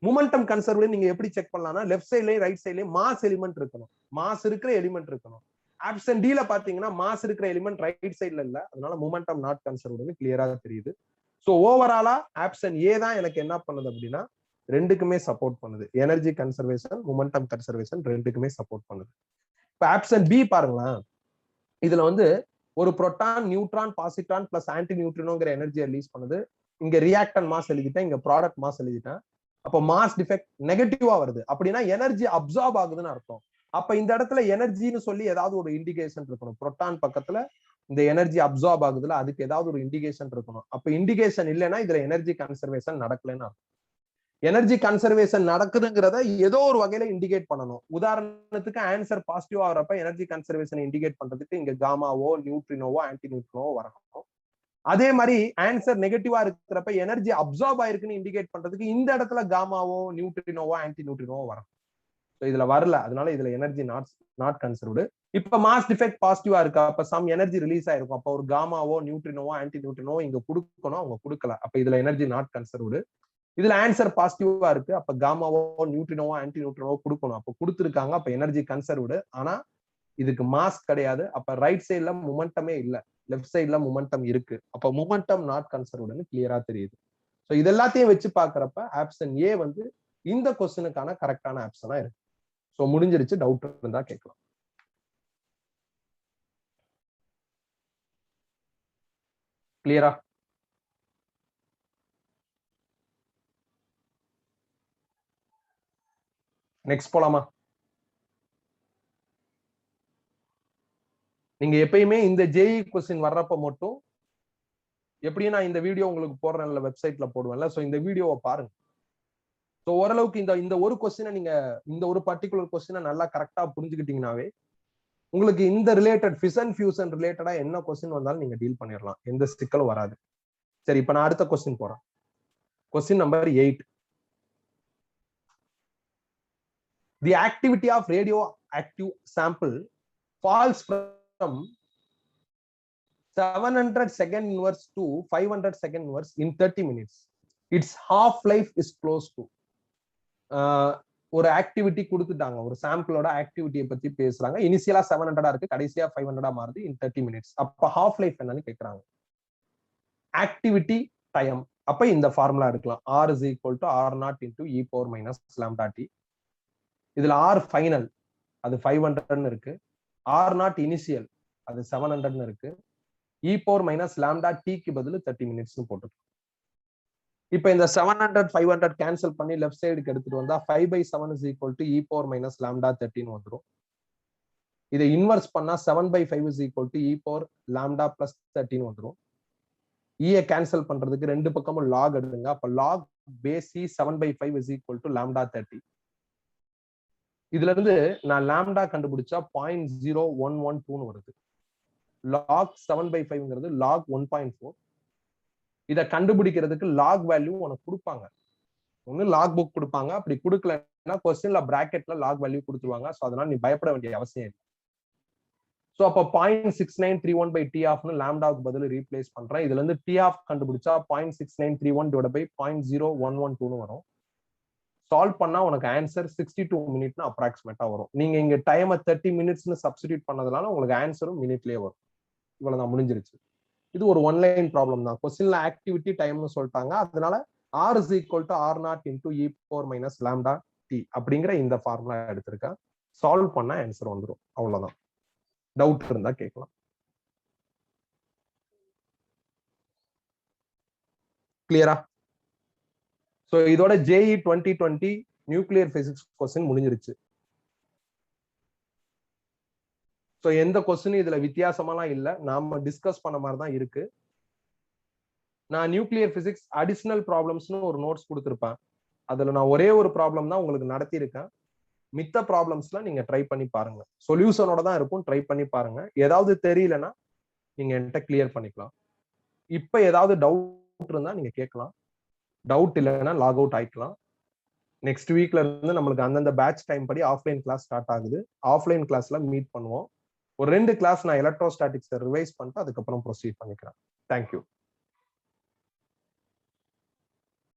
மொமெண்டம் கன்சர்வ்டு நீங்க எப்படி செக் பண்ணலாம்னா லெஃப்ட் சைட்லயும் ரைட் சைட்லயும் மாஸ் எலிமெண்ட் இருக்கணும், மாஸ் இருக்கிற எலிமெண்ட் இருக்கணும். ஆப்ஷன் டில பாத்தீங்கன்னா மாஸ் இருக்கிற எலிமெண்ட் ரைட் சைட்ல இல்ல, அதனால மொமெண்டம் நாட் கன்சர்வ்டுன்னு கிளியரா தெரியுது. சோ ஓவராலா ஆப்ஷன் ஏ தான் எனக்கு என்ன பண்ணுது அப்படின்னா ரெண்டுக்குமே சப்போர்ட் பண்ணுது. எனர்ஜி கன்சர்வேஷன், மொமெண்டம் கன்சர்வேஷன் ரெண்டுக்குமே சப்போர்ட் பண்ணுது. இப்ப ஆப்ஷன் பி பாருங்களேன், இதுல வந்து ஒரு புரோட்டான், நியூட்ரான், பாசிட்ரான் பிளஸ் ஆன்டி நியூட்ரினோங்கிற எனர்ஜியை ரிலீஸ் பண்ணுது. இங்க ரியாக்டன் மாஸ் எழுதிட்டேன், இங்க ப்ராடக்ட் மாஸ் எழுதிட்டேன். அப்ப மாஸ் டிஃபெக்ட் நெகட்டிவா வருது அப்படின்னா எனர்ஜி அப்சார்ப் ஆகுதுன்னு அர்த்தம். அப்ப இந்த இடத்துல எனர்ஜின்னு சொல்லி ஏதாவது ஒரு இண்டிகேஷன் இருக்கணும். புரோட்டான் பக்கத்துல இந்த எனர்ஜி அப்சார்ப் ஆகுதுல, அதுக்கு ஏதாவது ஒரு இண்டிகேஷன் இருக்கணும். அப்ப இண்டிகேஷன் இல்லைன்னா இதுல எனர்ஜி கன்சர்வேஷன் நடக்கலன்னு அர்த்தம். எனர்ஜி கன்சர்வேஷன் நடக்குதுங்கிறத ஏதோ ஒரு வகையில இண்டிகேட் பண்ணணும். உதாரணத்துக்கு ஆன்சர் பாசிட்டிவா வரப்ப எனர்ஜி கன்சர்வேஷன் இண்டிகேட் பண்றதுக்கு இங்க காமாவோ, நியூட்ரினோவோ, ஆன்டி நியூட்ரினோவோ வரணும். அதே மாதிரி ஆன்சர் நெகட்டிவா இருக்கிறப்ப எனர்ஜி அப்சார்ப் ஆயிருக்குன்னு இண்டிகேட் பண்றதுக்கு இந்த இடத்துல காமாவோ, நியூட்ரினோவோ, ஆன்டி நியூட்ரினோவோ வரணும். இதுல வரல, அதனால இதுல எனர்ஜி நாட் கன்சர்வ்டு. இப்ப மாஸ் டிஃபெக்ட் பாசிட்டிவா இருக்கா, அப்ப சம் எனர்ஜி ரிலீஸ் ஆயிருக்கும், அப்ப ஒரு காமாவோ, நியூட்ரினோவோ, ஆன்டி நியூட்ரினோவோ இங்க கொடுக்கணும், அவங்க கொடுக்கல, அப்ப இதுல எனர்ஜி நாட் கன்சர்வ்டு. இதுல ஆன்சர் பாசிட்டிவா இருக்கு, அப்ப காமாவோ, நியூட்ரினோவோ, ஆன்டி நியூட்ரினோவோ கொடுக்கணும், அப்ப கொடுத்துருக்காங்க, அப்ப எனர்ஜி கன்சர்வ்டு. ஆனா இதுக்கு மாஸ் கிடையாது, அப்ப ரைட் சைட்ல மொமெண்டமே இல்ல, லெஃப்ட் சைட்ல மொமெண்டம் இருக்கு, அப்ப மொமெண்டம் நாட் கன்சர்வ்டுன்னு கிளியரா தெரியுது. சோ இது எல்லாத்தையும் வச்சு பாக்குறப்ப ஆப்ஷன் ஏ வந்து இந்த கொஸ்டினுக்கான கரெக்டான ஆப்ஷனா இருக்கு. சோ முடிஞ்சிருச்சு, டவுட் இருந்தா கேட்கலாம். கிளியரா? நெக்ஸ்ட் போலாமா? நீங்க எப்பயுமே இந்த ஜேஇ கொஸ்டின் வர்றப்ப மட்டும் எப்படியும் நான் இந்த வீடியோ உங்களுக்கு போடுறேன்ல, வெப்சைட்ல போடுவேன்ல, சோ இந்த வீடியோவை பாருங்க. சோ ஓரளவுக்கு இந்த ஒரு கொஸ்டினை நீங்க இந்த ஒரு பர்டிகுலர் கொஸ்டினை நல்லா கரெக்டா புரிஞ்சுக்கிட்டீங்கன்னாவே உங்களுக்கு இந்த ரிலேட்டட் ஃபிஷன் ஃபியூஷன் ரிலேட்டடா என்ன கொஸ்டின் வந்தாலும் நீங்க டீல் பண்ணிடலாம், எந்த சிக்கலும் வராது. சரி, இப்ப நான் அடுத்த கொஸ்டின் போறேன். Question number 8. The activity of radioactive sample falls from 700 second inverse to 500 second inverse in 30 minutes. Its half life is close to. ஒரு ஆக்டிவிட்டி கொடுத்துட்டாங்க, ஒரு சாம்பிளோட ஆக்டிவிட்டியை பத்தி பேசுறாங்க. இனிஷியலா 700 இருக்கு, கடைசியா 500 மாறுது in 30 minutes. அப்ப half life என்னன்னு கேக்குறாங்க. ஆக்டிவிட்டி டைம், அப்ப இந்த ஃபார்முலா எடுக்கலாம். R is equal to R naught into e power minus lambda t. இதுல R ஃபைனல் அது 500 இருக்கு, R naught இனிஷியல் அது 700 இருக்கு, e power minus lambda t க்கு பதிலு 30 minutes போட்டுருக்கோம். இப்ப இந்த 700 500 கேன்சல் பண்ணி லெஃப்ட் சைடுக்கு எடுத்துட்டு வந்தா 5/7 is equal to e power minus lambda 13 வந்துரும். இதை இன்வெர்ஸ் பண்ணா 7/5 is equal to e power lambda plus 13 வந்துரும். ஈயை கேன்சல் பண்றதுக்கு ரெண்டு பக்கமும் லாக் எடுங்க. அப்ப lock base e 7/5 is equal to lambda 30. இதுல இருந்து நான் லாம்டா கண்டுபிடிச்சா 0.0112 வருது. லாக் 7/5ங்கிறது லாக் 1.4. இதை கண்டுபிடிக்கிறதுக்கு லாக் வேல்யூ உனக்கு கொடுப்பாங்க. ஒண்ணு லாக் புக் கொடுப்பாங்க, அப்படி கொடுக்கலன்னா கொஸ்டின்ல பிராக்கெட்ல லாக் வேல்யூ கொடுத்துருவாங்க. ஸோ அதனால நீ பயப்பட வேண்டிய அவசியம் இல்லை. ஸோ அப்போ 0.6931/t ஆஃப்னு லாம்டாவுக்கு பதில் ரீப்ளேஸ் பண்றேன். இதுல இருந்து டி ஆஃப் கண்டுபிடிச்சா 0.6931/0.0112 வரும். சால்வ் பண்ணா உனக்கு ஆன்சர் 62 மினிட்னு அப்ராக்சிமேட்டா வரும். நீங்க இங்க டைமை 30 மினிட்ஸ்னு சப்ஸ்டிடியூட் பண்ணதுனால உங்களுக்கு ஆன்சரும் மினிட்லயே வரும். இவ்வளவுதான், முடிஞ்சிருச்சு. இது ஒரு ஒன்லைன் ப்ராப்ளம் தான். கொஸ்டின்ல ஆக்டிவிட்டி டைம்னு சொல்லிட்டாங்க, அதனால R is equal to R naught into e power minus lambda t அப்படிங்கிற இந்த ஃபார்முலா எடுத்திருக்கேன். சால்வ் பண்ணா ஆன்சர் வந்துடும். அவ்வளவுதான். டவுட் இருந்தா கேட்கலாம். கிளியரா? சோ இதோட JEE 2020 நியூக்ளியர் பிசிக்ஸ் கொஸ்டின் முடிஞ்சிருச்சு. சோ எந்த கொஸ்டினும் இதுல வித்தியாசமாலாம் இல்ல, நாம டிஸ்கஸ் பண்ண மாதிரி தான் இருக்கு. நான் நியூக்ளியர் பிசிக்ஸ் அடிஷனல் ப்ராப்ளம்ஸ்னு ஒரு நோட்ஸ் கொடுத்துருப்பேன். அதுல நான் ஒரே ஒரு ப்ராப்ளம் தான் உங்களுக்கு நடத்தியிருக்கேன். மித்த ப்ராப்ளம்ஸ்லாம் நீங்க ட்ரை பண்ணி பாருங்க. சொல்யூஷனோட தான் இருக்கும், ட்ரை பண்ணி பாருங்க. ஏதாவது தெரியலன்னா நீங்க என்கிட்ட கிளியர் பண்ணிக்கலாம். இப்ப ஏதாவது டவுட் இருந்தா நீங்க கேட்கலாம். டவுட் இல்லைன்னா லாக் அவுட் ஆயிக்கலாம். நெக்ஸ்ட் வீக்ல இருந்து நம்மளுக்கு அந்தந்த பேட்ச் டைம் படி ஆஃப்லைன் கிளாஸ் ஸ்டார்ட் ஆகுது. ஆஃப்லைன் கிளாஸ்ல மீட் பண்ணுவோம். ஒரு 2 கிளாஸ் நான் எலக்ட்ரோஸ்டாட்டிக்ஸ் ரிவைஸ் பண்ணிட்டு அதுக்கப்புறம் ப்ரொசீட் பண்ணிக்கிறேன். தேங்க்யூ.